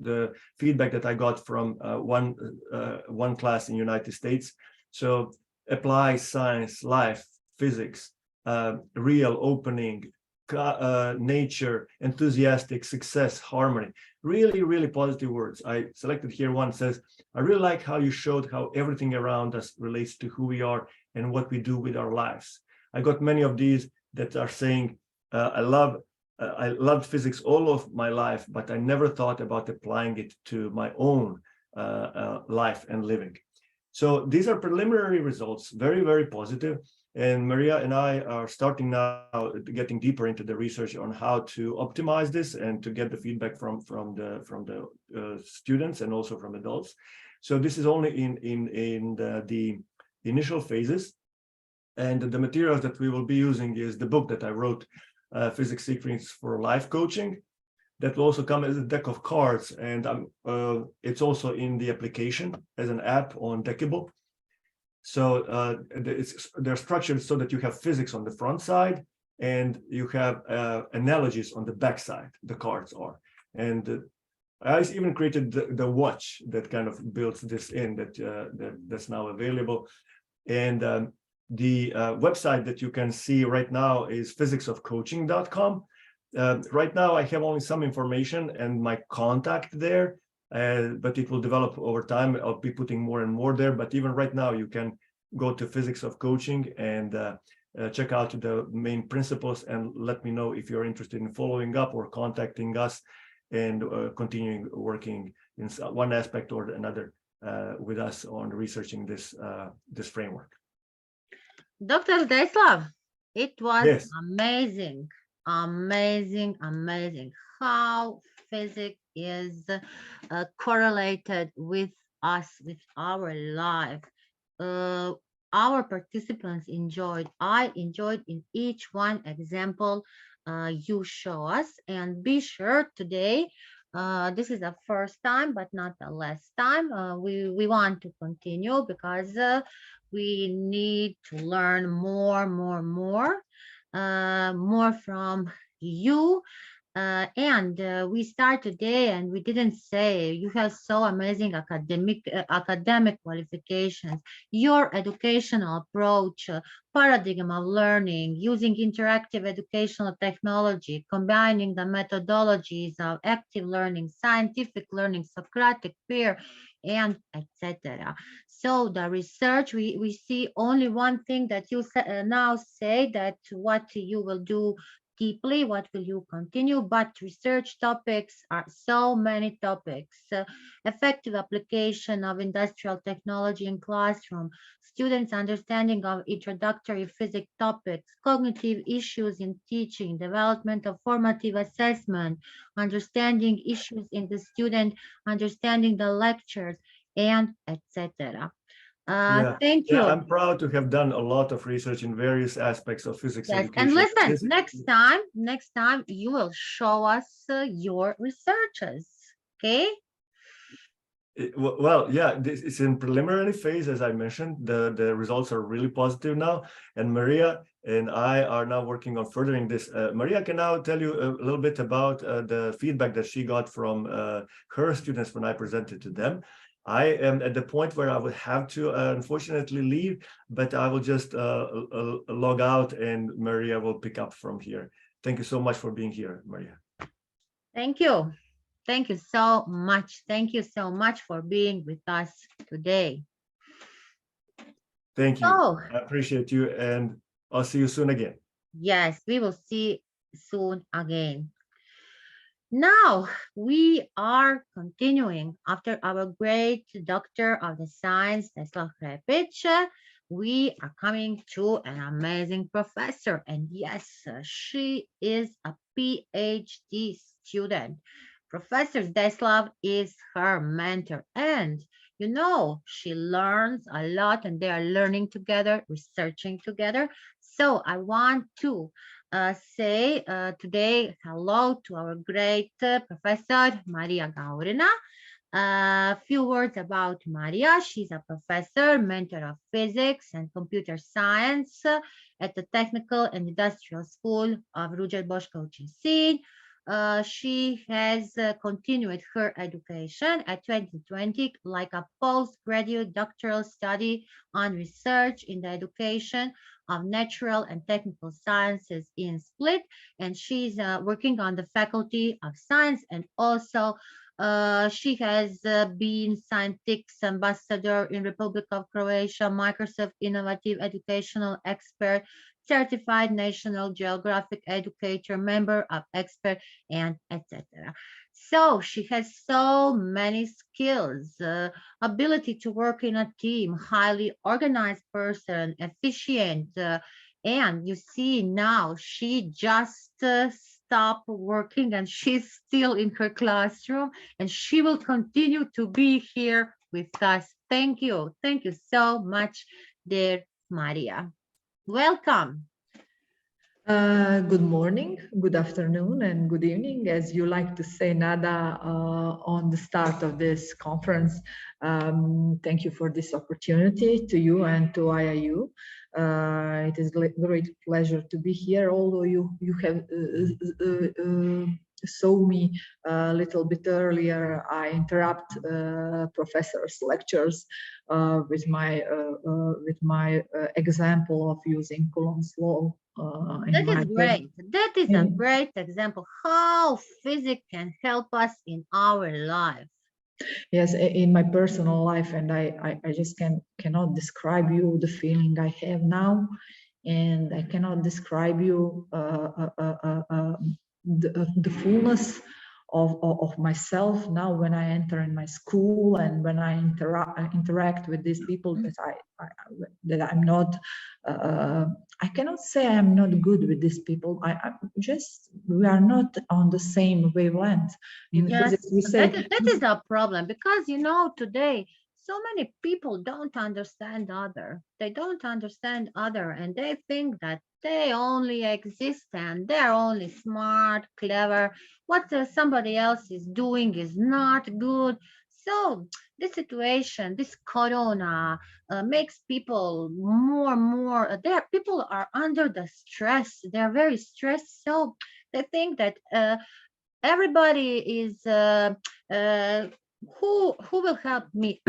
the feedback that I got from one class in the United States. So apply science, life, physics, real, opening, nature, enthusiastic, success, harmony. Really, really positive words. I selected here one says, I really like how you showed how everything around us relates to who we are and what we do with our lives. I got many of these that are saying, I loved physics all of my life, but I never thought about applying it to my own life and living. So these are preliminary results, very, very positive. And Maria and I are starting now getting deeper into the research on how to optimize this and to get the feedback from the students and also from adults. So this is only in the initial phases. And the materials that we will be using is the book that I wrote, Physics Secrets for Life Coaching. That will also come as a deck of cards, and it's also in the application as an app on Deckable. So they're structured so that you have physics on the front side and you have analogies on the back side, the cards are. And I even created the watch that kind of builds this in, that's now available. And the website that you can see right now is physicsofcoaching.com. Right now, I have only some information and my contact there, but it will develop over time. I'll be putting more and more there. But even right now, you can go to Physics of Coaching and check out the main principles and let me know if you're interested in following up or contacting us and continuing working in one aspect or another with us on researching this framework. Dr. Zdeslav, it was Yes. amazing. How physics is correlated with us, with our life. Uh, our participants enjoyed. I enjoyed in each one example you show us. And be sure today, this is the first time, but not the last time. We want to continue because we need to learn more from you. And we start today, and we didn't say you have so amazing academic qualifications. Your educational approach, paradigm of learning, using interactive educational technology, combining the methodologies of active learning, scientific learning, Socratic peer, and etc. So the research, we see only one thing that you now say, that what you will do deeply, what will you continue, but research topics are so many topics. Effective application of industrial technology in classroom, students' understanding of introductory physics topics, cognitive issues in teaching, development of formative assessment, understanding issues in the student, understanding the lectures, and etc. Yeah, Thank yeah, you. I'm proud to have done a lot of research in various aspects of physics Yes, and education. listen, next time you will show us your researches, okay? Well, yeah, this is in preliminary phase, as I mentioned. The results are really positive now, and Maria and I are now working on furthering this. Maria can now tell you a little bit about the feedback that she got from her students when I presented to them. I am at the point where I will have to unfortunately leave, but I will just log out, and Maria will pick up from here. Thank you so much for being here, Maria. Thank you. Thank you so much. Thank you so much for being with us today. Thank you. So, I appreciate you, and I'll see you soon again. yes, we will see soon again. Now we are continuing after our great doctor of the science, Tesla Krepic. We are coming to an amazing professor, and yes, she is a PhD student. Professor Deslav is her mentor, and you know, she learns a lot, and they are learning together, researching together. So I want to say today hello to our great professor, Maria Gaurina. A few words about Maria. She's a professor, mentor of physics and computer science at the Technical and Industrial School of Ruđer Bošković in Sinj. She has continued her education at 2020 like a postgraduate doctoral study on research in the education of natural and technical sciences in Split, and she's working on the faculty of science, and also she has been scientific ambassador in Republic of Croatia, Microsoft Innovative Educational Expert, certified National Geographic Educator, member of expert, and etc. So she has so many skills, ability to work in a team, highly organized person, efficient, and you see now she just stopped working, and she's still in her classroom, and she will continue to be here with us. Thank you so much, dear Maria. Welcome. Good morning, good afternoon, and good evening, as you like to say, Nada, on the start of this conference. Thank you for this opportunity to you and to IIU. It is a great pleasure to be here, although you have saw me a little bit earlier. I interrupt professors' lectures with my example of using Coulomb's law. That is great. That is a great example how physics can help us in our life. Yes, in my personal life, and I just cannot describe you the feeling I have now, and I cannot describe you the fullness of myself now when I enter in my school and when I interact with these people that I'm not. I cannot say I'm not good with these people. We are not on the same wavelength. In physics, we say that is a problem, because you know today so many people don't understand other. They don't understand other, and they think that they only exist and they're only smart, clever. What somebody else is doing is not good. So this situation, this corona, makes people more. There, people are under the stress. They're very stressed, so they think that everybody is who will help me.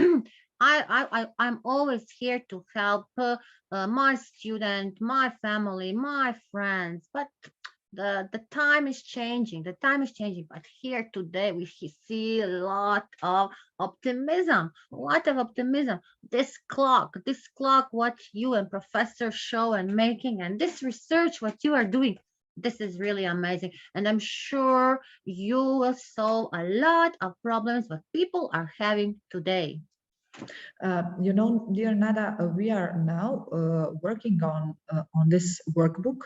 I'm always here to help my student, my family, my friends, but the time is changing. The time is changing, but here today we see a lot of optimism, a lot of optimism. This clock, what you and Professor show and making, and this research, what you are doing, this is really amazing. And I'm sure you will solve a lot of problems that people are having today. You know, dear Nada, we are now working on this workbook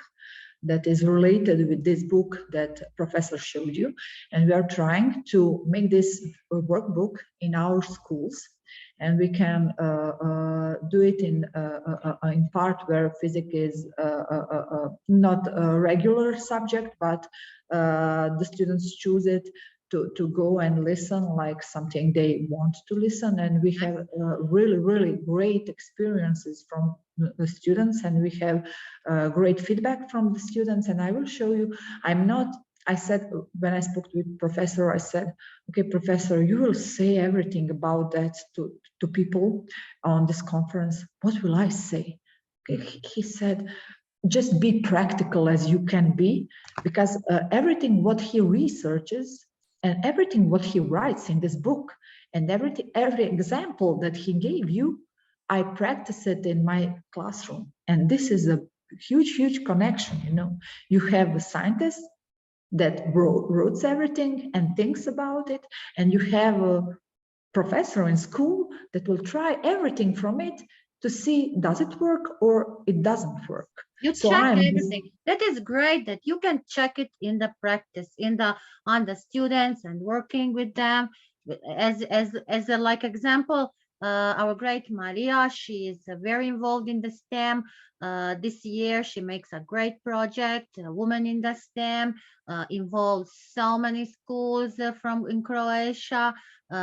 that is related with this book that Professor showed you. And we are trying to make this workbook in our schools. And we can do it in part where physics is not a regular subject, but the students choose it to go and listen like something they want to listen. And we have really, really great experiences from the students, and we have great feedback from the students. And I will show you, I said, when I spoke with Professor, I said, okay, Professor, you will say everything about that to people on this conference. What will I say? He said, just be practical as you can be, because everything what he researches and everything what he writes in this book and every example that he gave you, I practice it in my classroom. And this is a huge connection. You know, you have a scientist that wrote everything and thinks about it, and you have a professor in school that will try everything from it to see does it work or it doesn't work. You check everything. That is great that you can check it in the practice, on the students and working with them. As a like example, our great Maria, she is very involved in the STEM. This year, she makes a great project, a woman in the STEM, involves so many schools from in Croatia,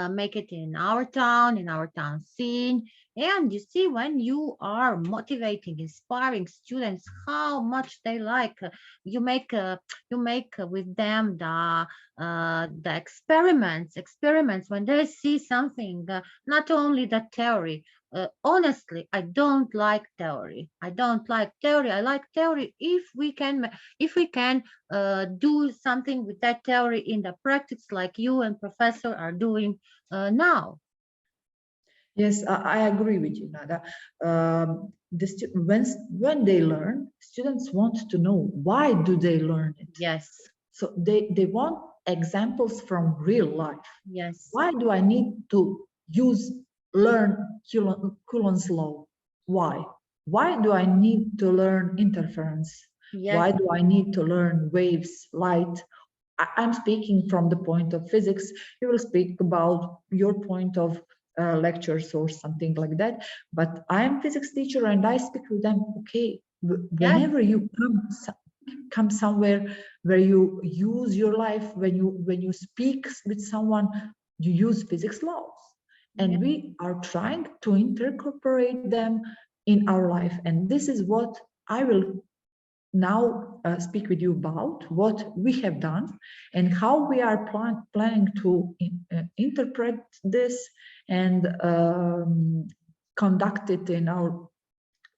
make it in our town scene. And you see, when you are motivating, inspiring students, how much they like, you make with them the experiments when they see something, not only the theory. Honestly, I don't like theory. I like theory if we can do something with that theory in the practice, like you and Professor are doing now. Yes, I agree with you, Nada. When they learn, students want to know why do they learn it. Yes. So they want examples from real life. Yes. Why do I need to learn Coulomb's law? Why? Why do I need to learn interference? Yes. Why do I need to learn waves, light? I'm speaking from the point of physics. You will speak about your point of lectures or something like that. But I'm physics teacher and I speak with them. Okay, whenever you come somewhere where you use your life, when you speak with someone, you use physics laws, and we are trying to incorporate them in our life. And this is what I will now speak with you about, what we have done and how we are planning to interpret this and conduct it in our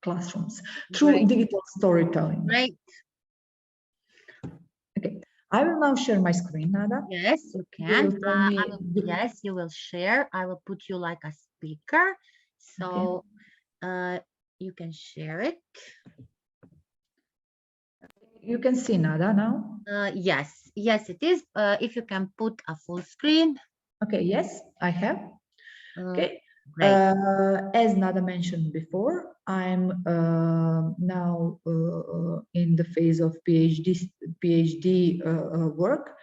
classrooms through digital storytelling. Right. Okay, I will now share my screen, Nada. Yes, you can. Yes, you will share. I will put you like a speaker, so you can share it. You can see Nada now? Yes, yes, it is. If you can put a full screen. Okay, yes, I have. Okay. Great. As Nada mentioned before, I'm now in the phase of PhD work,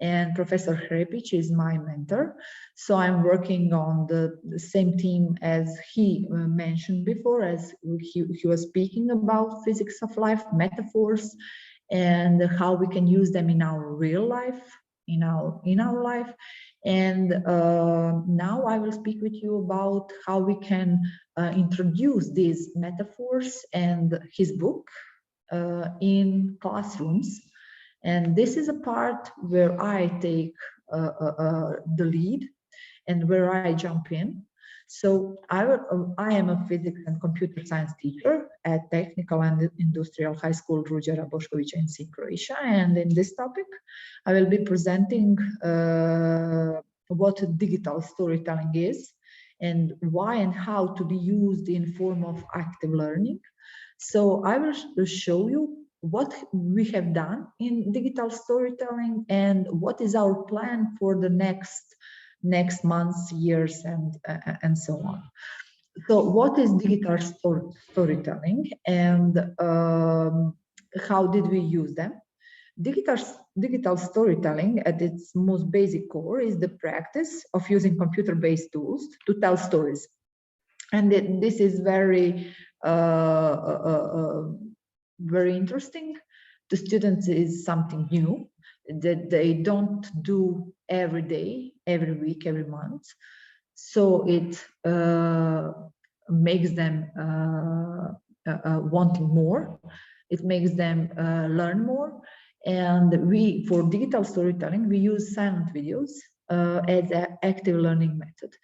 and Professor Hrepic is my mentor. So I'm working on the same team as he mentioned before, as he was speaking about physics of life, metaphors, and how we can use them in our real life, in our life. And now I will speak with you about how we can introduce these metaphors and his book in classrooms. And this is a part where I take the lead and where I jump in. So I am a physics and computer science teacher at Technical and Industrial High School Ruđera Boškovića in Croatia. And in this topic, I will be presenting what digital storytelling is and why and how to be used in form of active learning. So I will show you what we have done in digital storytelling and what is our plan for the next months, years, and so on. So what is digital storytelling, and how did we use them? Digital storytelling at its most basic core is the practice of using computer-based tools to tell stories. And this is very very interesting. To students is something new that they don't do every day, every week, every month. So it makes them wanting more. It makes them learn more. And for digital storytelling, we use silent videos as an active learning method.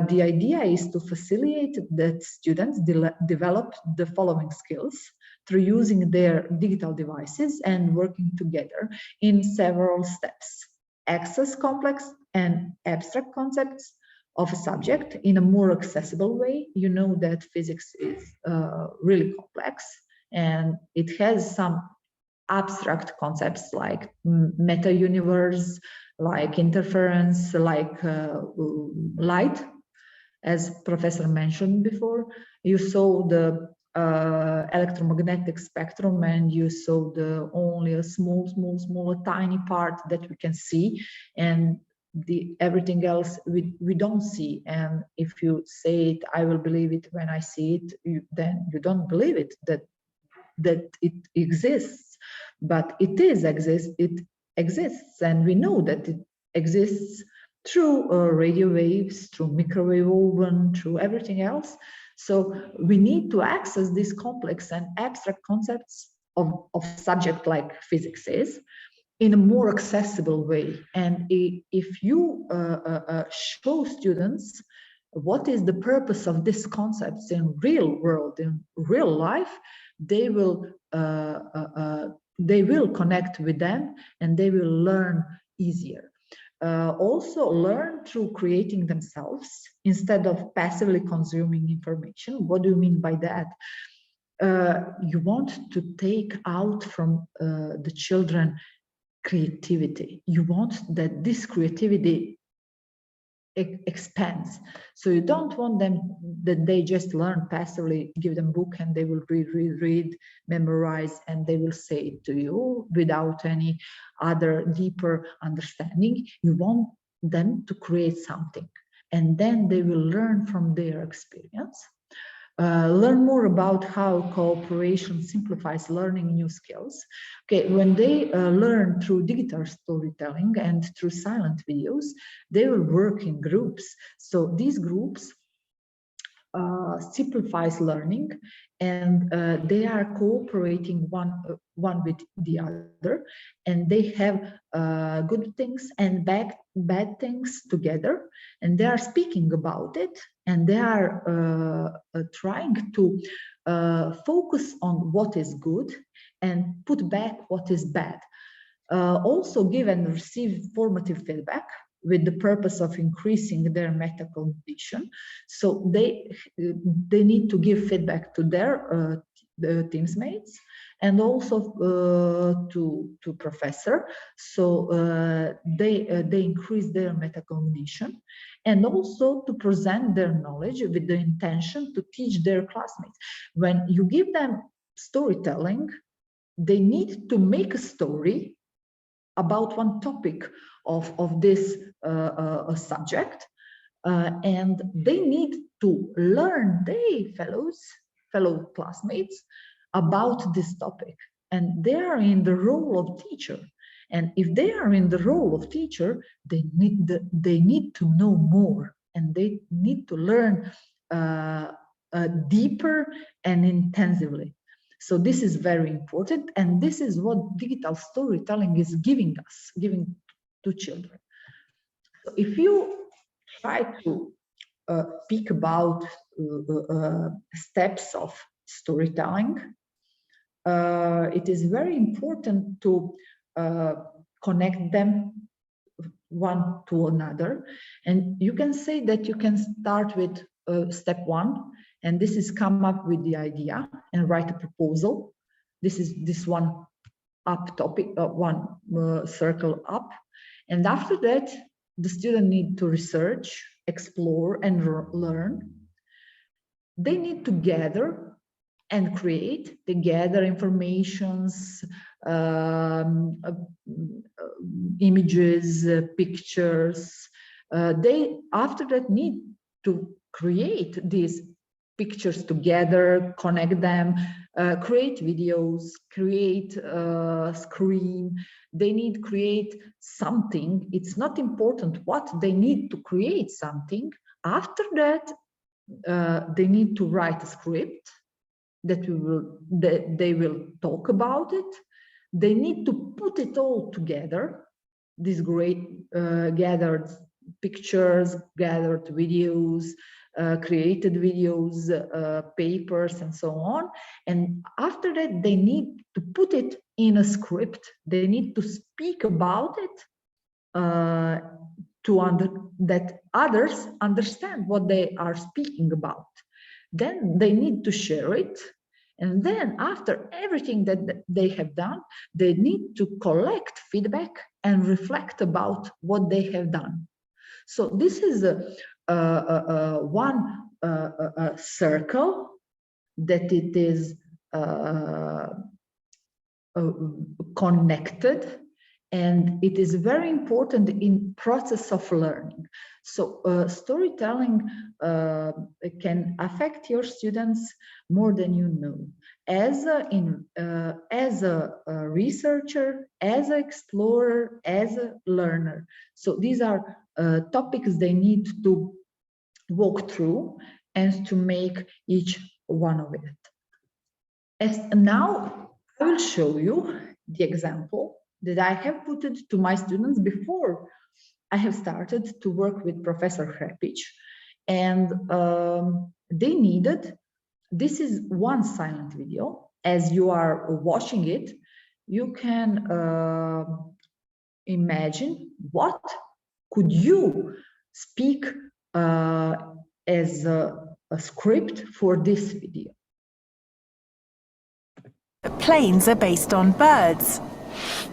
The idea is to facilitate that students develop the following skills through using their digital devices and working together in several steps. Access complex and abstract concepts of a subject in a more accessible way. You know that physics is really complex, and it has some abstract concepts like meta-universe, like interference, like light. As Professor mentioned before, you saw the electromagnetic spectrum, and you saw only a small, tiny part that we can see, and everything else we don't see. And if you say it, I will believe it when I see it, then you don't believe it that it exists, but it exists, and we know that it exists through radio waves, through microwave oven, through everything else. So we need to access these complex and abstract concepts of subject like physics is in a more accessible way. And if you show students what is the purpose of these concepts in real world, in real life, they will connect with them and they will learn easier. Also learn through creating themselves instead of passively consuming information. What do you mean by that? You want to take out from the children creativity. You want that this creativity expands. So you don't want them that they just learn passively, give them book and they will read, memorize, and they will say it to you without any other deeper understanding. You want them to create something, and then they will learn from their experience. Learn more about how cooperation simplifies learning new skills. Okay, when they learn through digital storytelling and through silent videos, they will work in groups. So these groups simplifies learning, and they are cooperating one with the other, and they have good things and bad things together, and they are speaking about it, and they are trying to focus on what is good and put back what is bad. Also give and receive formative feedback with the purpose of increasing their metacognition. So they need to give feedback to their teammates, and also to professor. So they increase their metacognition, and also to present their knowledge with the intention to teach their classmates. When you give them storytelling, they need to make a story about one topic of this subject, and they need to learn their fellow classmates about this topic, and they are in the role of teacher. And if they are in the role of teacher, they need to know more, and they need to learn deeper and intensively. So this is very important, and this is what digital storytelling is giving to children. So if you try to speak about steps of storytelling, it is very important to connect them one to another. And you can say that you can start with step one, and this is come up with the idea and write a proposal. This is this one up topic, one circle up. And after that, the student need to research, explore, and learn. They need to gather and create. They gather informations, images, pictures. They, after that, need to create these pictures together, connect them, create videos, create screen. They need to create something. It's not important what they need to create something. After that, they need to write a script that they will talk about it. They need to put it all together, these great gathered pictures, gathered videos, created videos, papers, and so on. And after that, they need to put it in a script. They need to speak about it that others understand what they are speaking about. Then they need to share it. And then after everything that they have done, they need to collect feedback and reflect about what they have done. So this is one circle that it is connected, and it is very important in process of learning. So storytelling can affect your students more than you know, as a researcher, as an explorer, as a learner. So these are topics they need to walk through and to make each one of it. As now I will show you the example that I have put it to my students before I have started to work with Professor Hrepic. And they needed, this is one silent video. As you are watching it, you can imagine what could you speak as a script for this video. Planes are based on birds.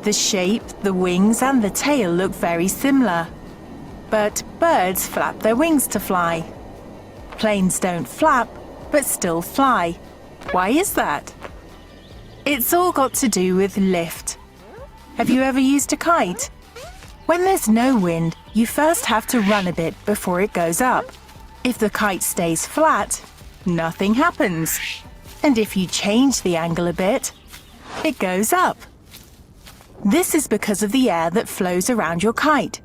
The shape, the wings, and the tail look very similar. But birds flap their wings to fly. Planes don't flap, but still fly. Why is that? It's all got to do with lift. Have you ever used a kite? When there's no wind, you first have to run a bit before it goes up. If the kite stays flat, nothing happens. And if you change the angle a bit, it goes up. This is because of the air that flows around your kite.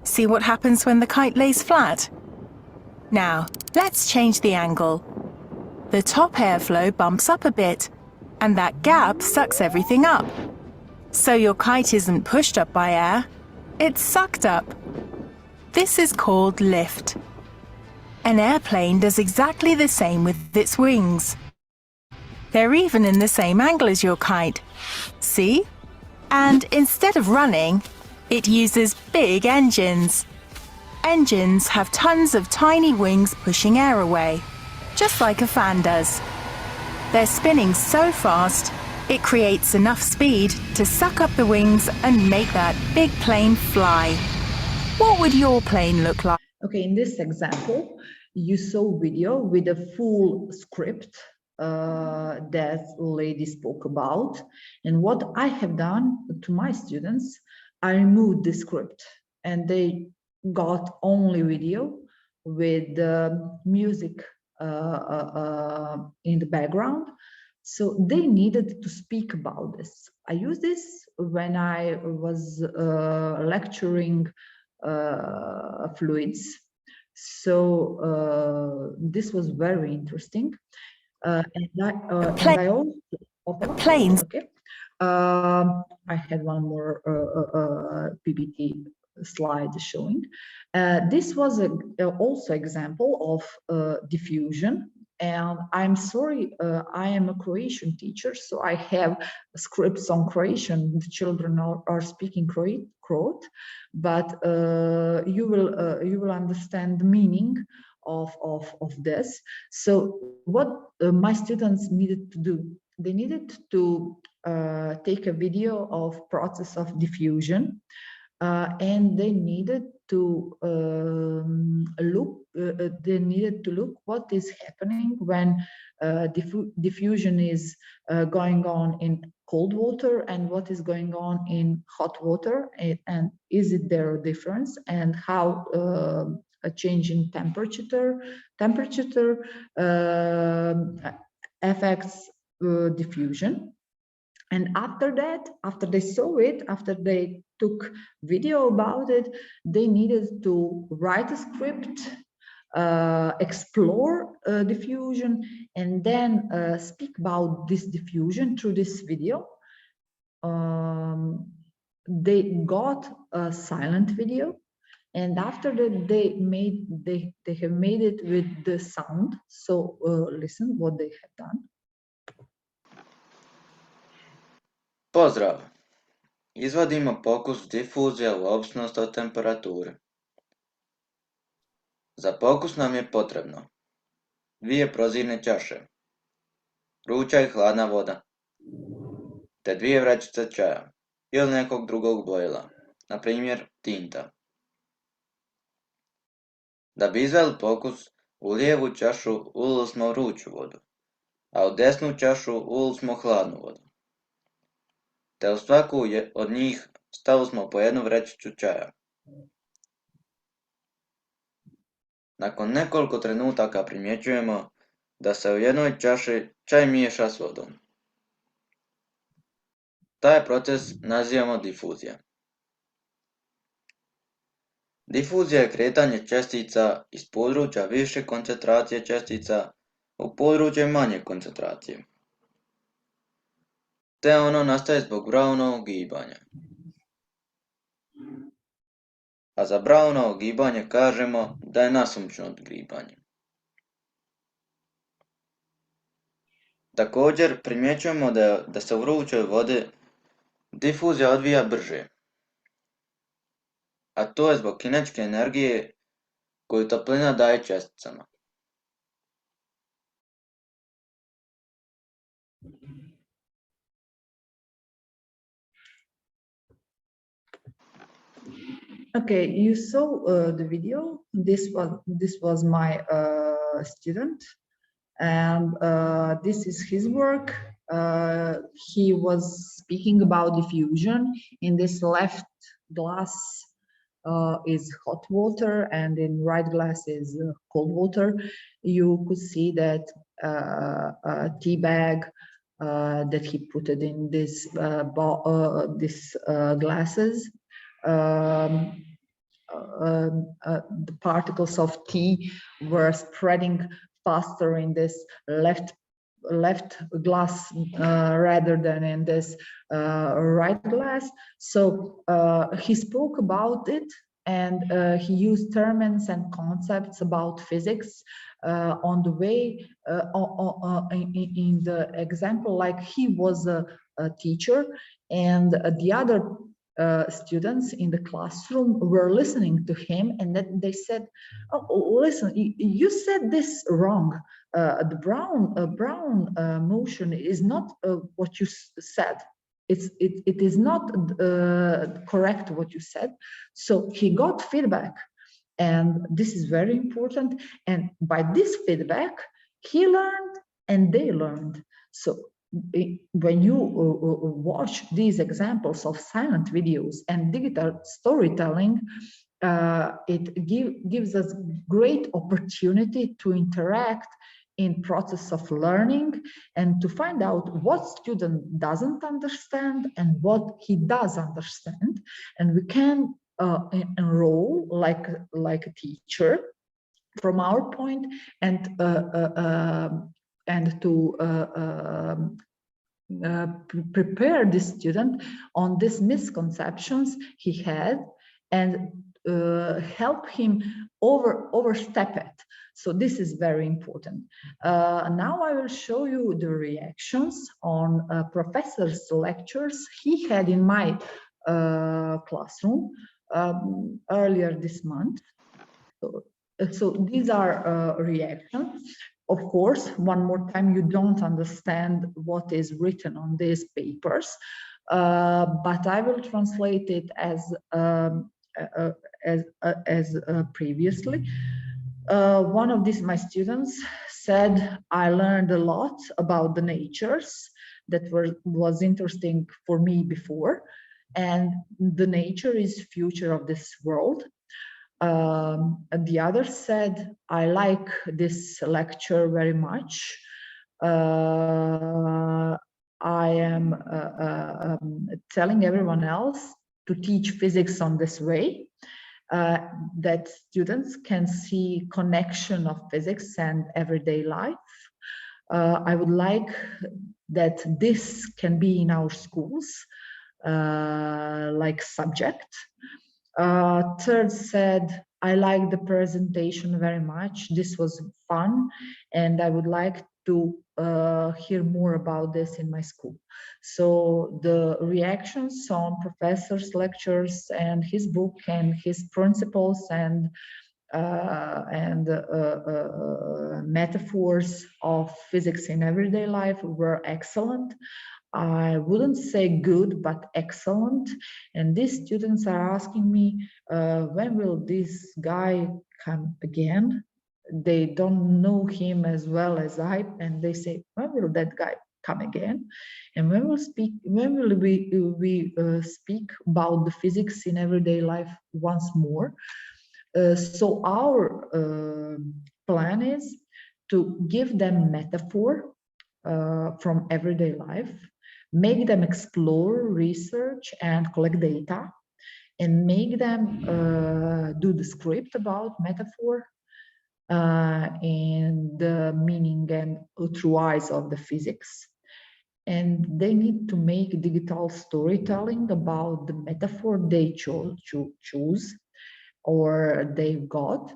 See what happens when the kite lays flat? Now, let's change the angle. The top airflow bumps up a bit, and that gap sucks everything up. So your kite isn't pushed up by air, it's sucked up. This is called lift. An airplane does exactly the same with its wings. They're even in the same angle as your kite. See? And instead of running, it uses big engines. Engines have tons of tiny wings pushing air away, just like a fan does. They're spinning so fast, It creates enough speed to suck up the wings and make that big plane fly. What would your plane look like? Okay, in this example, you saw video with a full script that lady spoke about. And what I have done to my students, I removed the script and they got only video with music in the background. So they needed to speak about this. I used this when I was lecturing fluids. So this was very interesting. And I also planes. Okay. I had one more PPT slide showing. This was also example of diffusion. And I'm sorry, I am a Croatian teacher, so I have scripts on Croatian. The children are speaking Croat, but you will understand the meaning of this. So what my students needed to do, they needed to take a video of process of diffusion, and they needed to look what is happening when diffusion is going on in cold water and what is going on in hot water, and is it there a difference, and how a change in temperature affects diffusion. And after that, after they saw it, after they took video about it, they needed to write a script, explore diffusion, and then speak about this diffusion through this video. They got a silent video, and after that they have made it with the sound. So listen what they have done. Pozdrav! Izvadimo pokus difuzija u ovisnosti od temperature. Za pokus nam je potrebno 2 prozirne čaše, vruća i hladna voda, te 2 vrećice čaja ili nekog drugog bojila, na primjer tinta. Da bi izveli pokus, u lijevu čašu ulili smo vruću vodu, a u desnu čašu ulili smo hladnu vodu. Te u svaku od njih stavili smo po 1 vrećicu čaja. Nakon nekoliko trenutaka primjećujemo da se u jednoj čaši čaj miješa s vodom. Taj proces nazivamo difuzija. Difuzija je kretanje čestica iz područja više koncentracije čestica u područje manje koncentracije. Te ono nastaje zbog Brownovog gibanja. A za Brownovo gibanje kažemo da je nasumično gibanje. Također primjećujemo da se u vrućoj vodi difuzija odvija brže, a to je zbog kinetičke energije koju toplina daje česticama. Okay, you saw the video. This was my student, and this is his work. He was speaking about diffusion. In this left glass is hot water, and in right glass is cold water. You could see that tea bag that he put it in this glasses. The particles of tea were spreading faster in this left glass rather than in this right glass. So he spoke about it, and he used terms and concepts about physics on the way in the example, like he was a teacher, and the other students in the classroom were listening to him, and then they said, "Oh, listen, you said this wrong. The brown motion is not what you said. It is not correct what you said." So he got feedback, and this is very important. And by this feedback, he learned and they learned. So when you watch these examples of silent videos and digital storytelling, it gives us great opportunity to interact in process of learning and to find out what student doesn't understand and what he does understand. And we can enroll like a teacher from our point, and to prepare the student on these misconceptions he had, and help him overstep it. So this is very important. Now I will show you the reactions on professor's lectures he had in my classroom earlier this month. So these are reactions. Of course, one more time, you don't understand what is written on these papers, but I will translate it as previously. One of these my students said, "I learned a lot about the natures that was interesting for me before, and the nature is future of this world." And the other said, "I like this lecture very much. I am telling everyone else to teach physics on this way, that students can see connection of physics and everyday life. I would like that this can be in our schools, like subject." Third said, "I like the presentation very much. This was fun, and I would like to hear more about this in my school." So the reactions on professors' lectures and his book and his principles and metaphors of physics in everyday life were excellent. I wouldn't say good, but excellent. And these students are asking me, when will this guy come again? They don't know him as well as I, and they say, when will that guy come again? And when will we speak about the physics in everyday life once more? So our plan is to give them metaphor from everyday life, make them explore, research, and collect data, and make them do the script about metaphor and the meaning and true eyes of the physics. And they need to make digital storytelling about the metaphor they choose or they've got.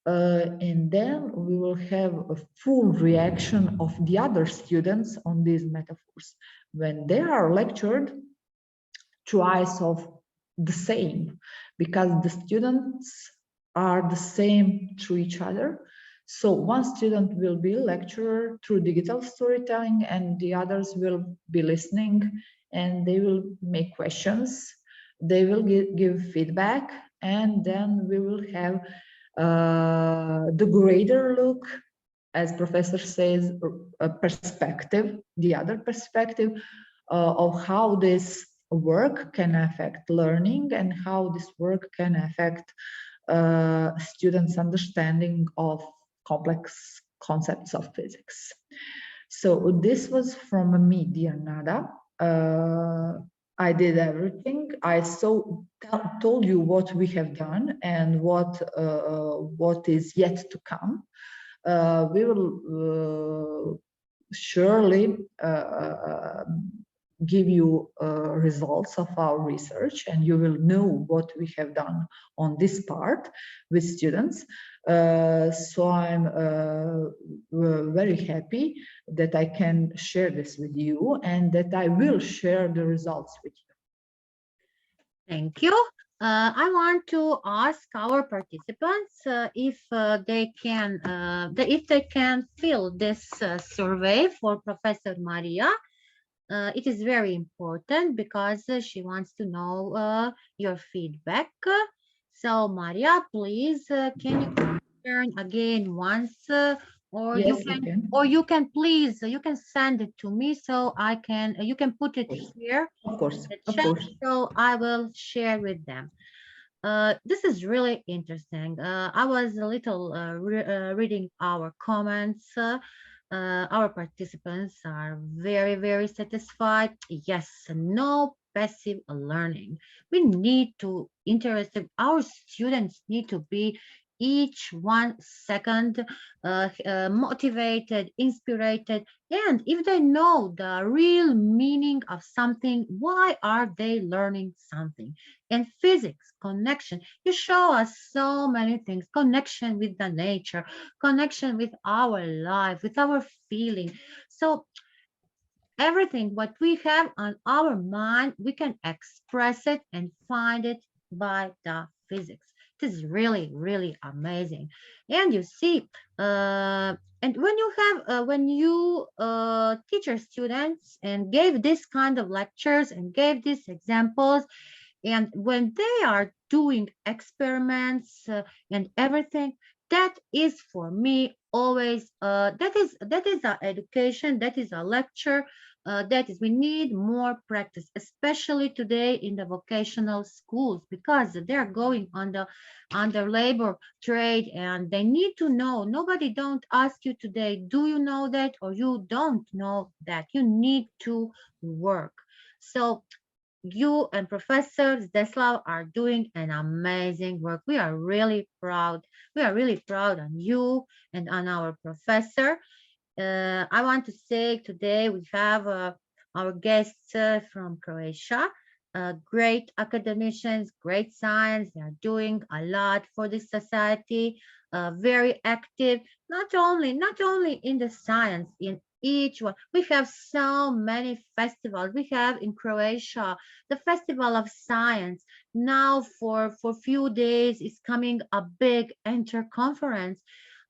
And then we will have a full reaction of the other students on these metaphors. When they are lectured, twice of the same, because the students are the same to each other. So one student will be lecturer through digital storytelling, and the others will be listening, and they will make questions, they will give feedback, and then we will have the greater look, as professor says, a perspective, the other perspective of how this work can affect learning and how this work can affect students' understanding of complex concepts of physics. So this was from me, dear Nada. I did everything. I told you what we have done and what is yet to come. We will surely give you results of our research, and you will know what we have done on this part with students. So I'm very happy that I can share this with you and that I will share the results with you. Thank you. I want to ask our participants if they can fill this survey for Professor Maria. It is very important because she wants to know your feedback. So, Maria, please, can you turn again once, Yes, I can. or you can send it to me so I can, you can put it here Of course, the of chat, course. so I will share with them. This is really interesting. I was a little reading our comments. Our participants are very, very satisfied. Yes, no passive learning. We need to our students need to be each 1 second motivated, inspired, and if they know the real meaning of something, why are they learning something? And physics, connection. You show us so many things, connection with the nature, connection with our life, with our feeling. So everything what we have on our mind, we can express it and find it by the physics. This is really, really amazing. And you see, and when you teach your students and gave this kind of lectures and gave these examples, and when they are doing experiments and everything, that is for me always that is a education, that is a lecture, that is we need more practice, especially today in the vocational schools, because they're going on the labor trade and they need to know. Nobody don't ask you today, do you know that, or you don't know that. You need to work. So you and Professor Zdeslav are doing an amazing work. We are really proud. We are really proud on you and on our professor. I want to say today we have our guests from Croatia, great academicians, great science. They are doing a lot for this society, very active, not only in the science, in each one. We have so many festivals. We have in Croatia the Festival of Science. Now for few days is coming a big interconference,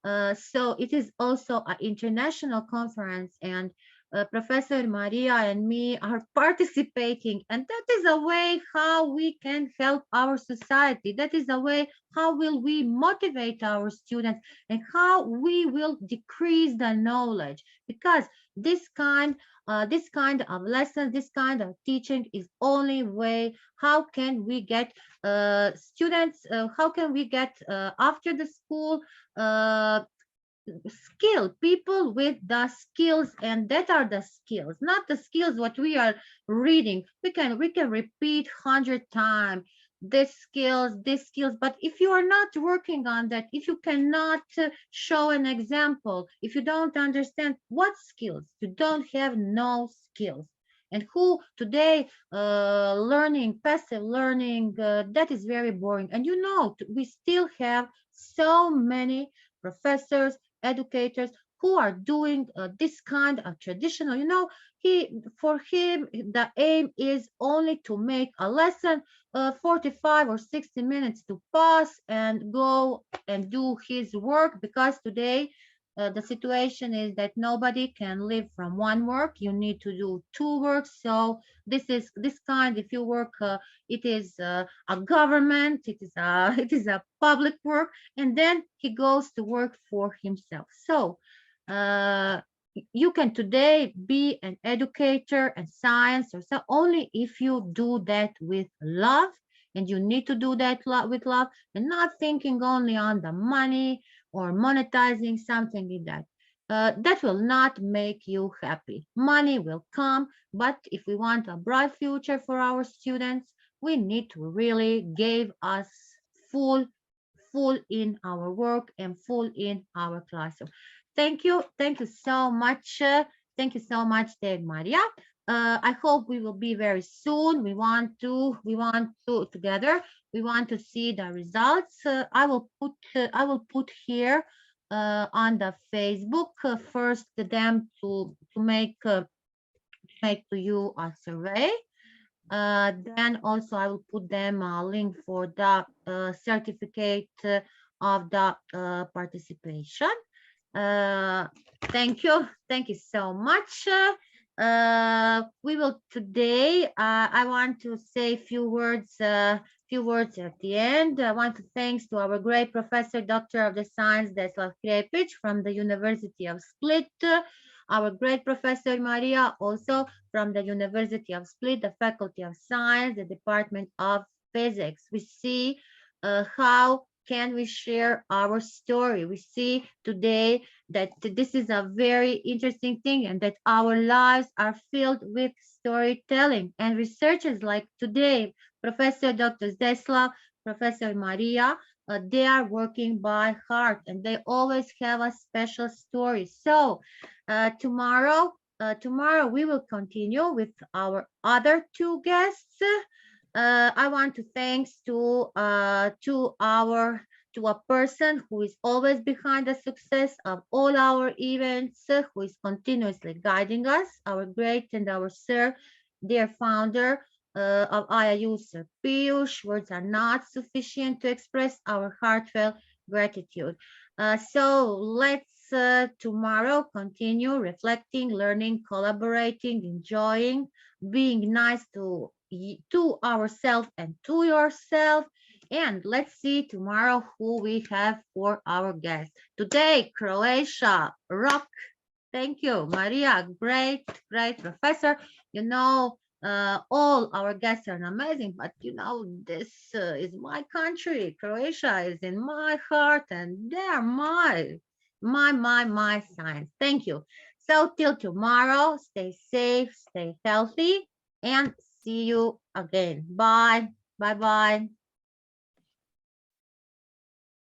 so it is also an international conference, and Professor Maria and me are participating, and that is a way how we can help our society. That is a way how will we motivate our students and how we will decrease the knowledge, because this kind of lessons, this kind of teaching is only way how can we get students, how can we get after the school uh, skill people with the skills, and that are the skills, not the skills what we are reading. We can repeat 100 times these skills, but if you are not working on that, if you cannot show an example, if you don't understand what skills, you don't have no skills. And who today learning passive learning, that is very boring. And you know, we still have so many professors, educators who are doing this kind of traditional, for him the aim is only to make a lesson 45 or 60 minutes to pass and go and do his work, because today the situation is that nobody can live from one work. You need to do two works. So this kind, if you work, it is a government, it is a it is a public work, and then he goes to work for himself. So uh, you can today be an educator and science or so only if you do that with love, and you need to do that with love and not thinking only on the money or monetizing something in that. That will not make you happy. Money will come, but if we want a bright future for our students, we need to really give us full full in our work and full in our classroom. Thank you so much. Thank you so much, Dave Maria. I hope we will be very soon. We want to together. We want to see the results. I will put here on the Facebook first them to make to you a survey. Then also I will put them a link for the certificate of the participation. Thank you so much. We will today. I want to say a few words at the end. I want to thanks to our great professor, Doctor of the Science, Deslav Krepic from the University of Split. Our great professor Maria, also from the University of Split, the Faculty of Science, the Department of Physics. We see how can we share our story. We see today that this is a very interesting thing and that our lives are filled with storytelling, and researchers like today, Professor Dr. Zeslav, Professor Maria, they are working by heart and they always have a special story. So tomorrow we will continue with our other two guests. I want to thanks to a person who is always behind the success of all our events, who is continuously guiding us, our great and our sir, dear founder of IIU, Sir Piyush. Words are not sufficient to express our heartfelt gratitude. So let's tomorrow continue reflecting, learning, collaborating, enjoying, being nice to ourselves and to yourself. And let's see tomorrow who we have for our guest. Today, Croatia, rock. Thank you, Maria, great professor. You know, all our guests are amazing, but you know, this is my country. Croatia is in my heart and they are my science. Thank you. So till tomorrow, stay safe, stay healthy, and see you again. Bye. Bye-bye.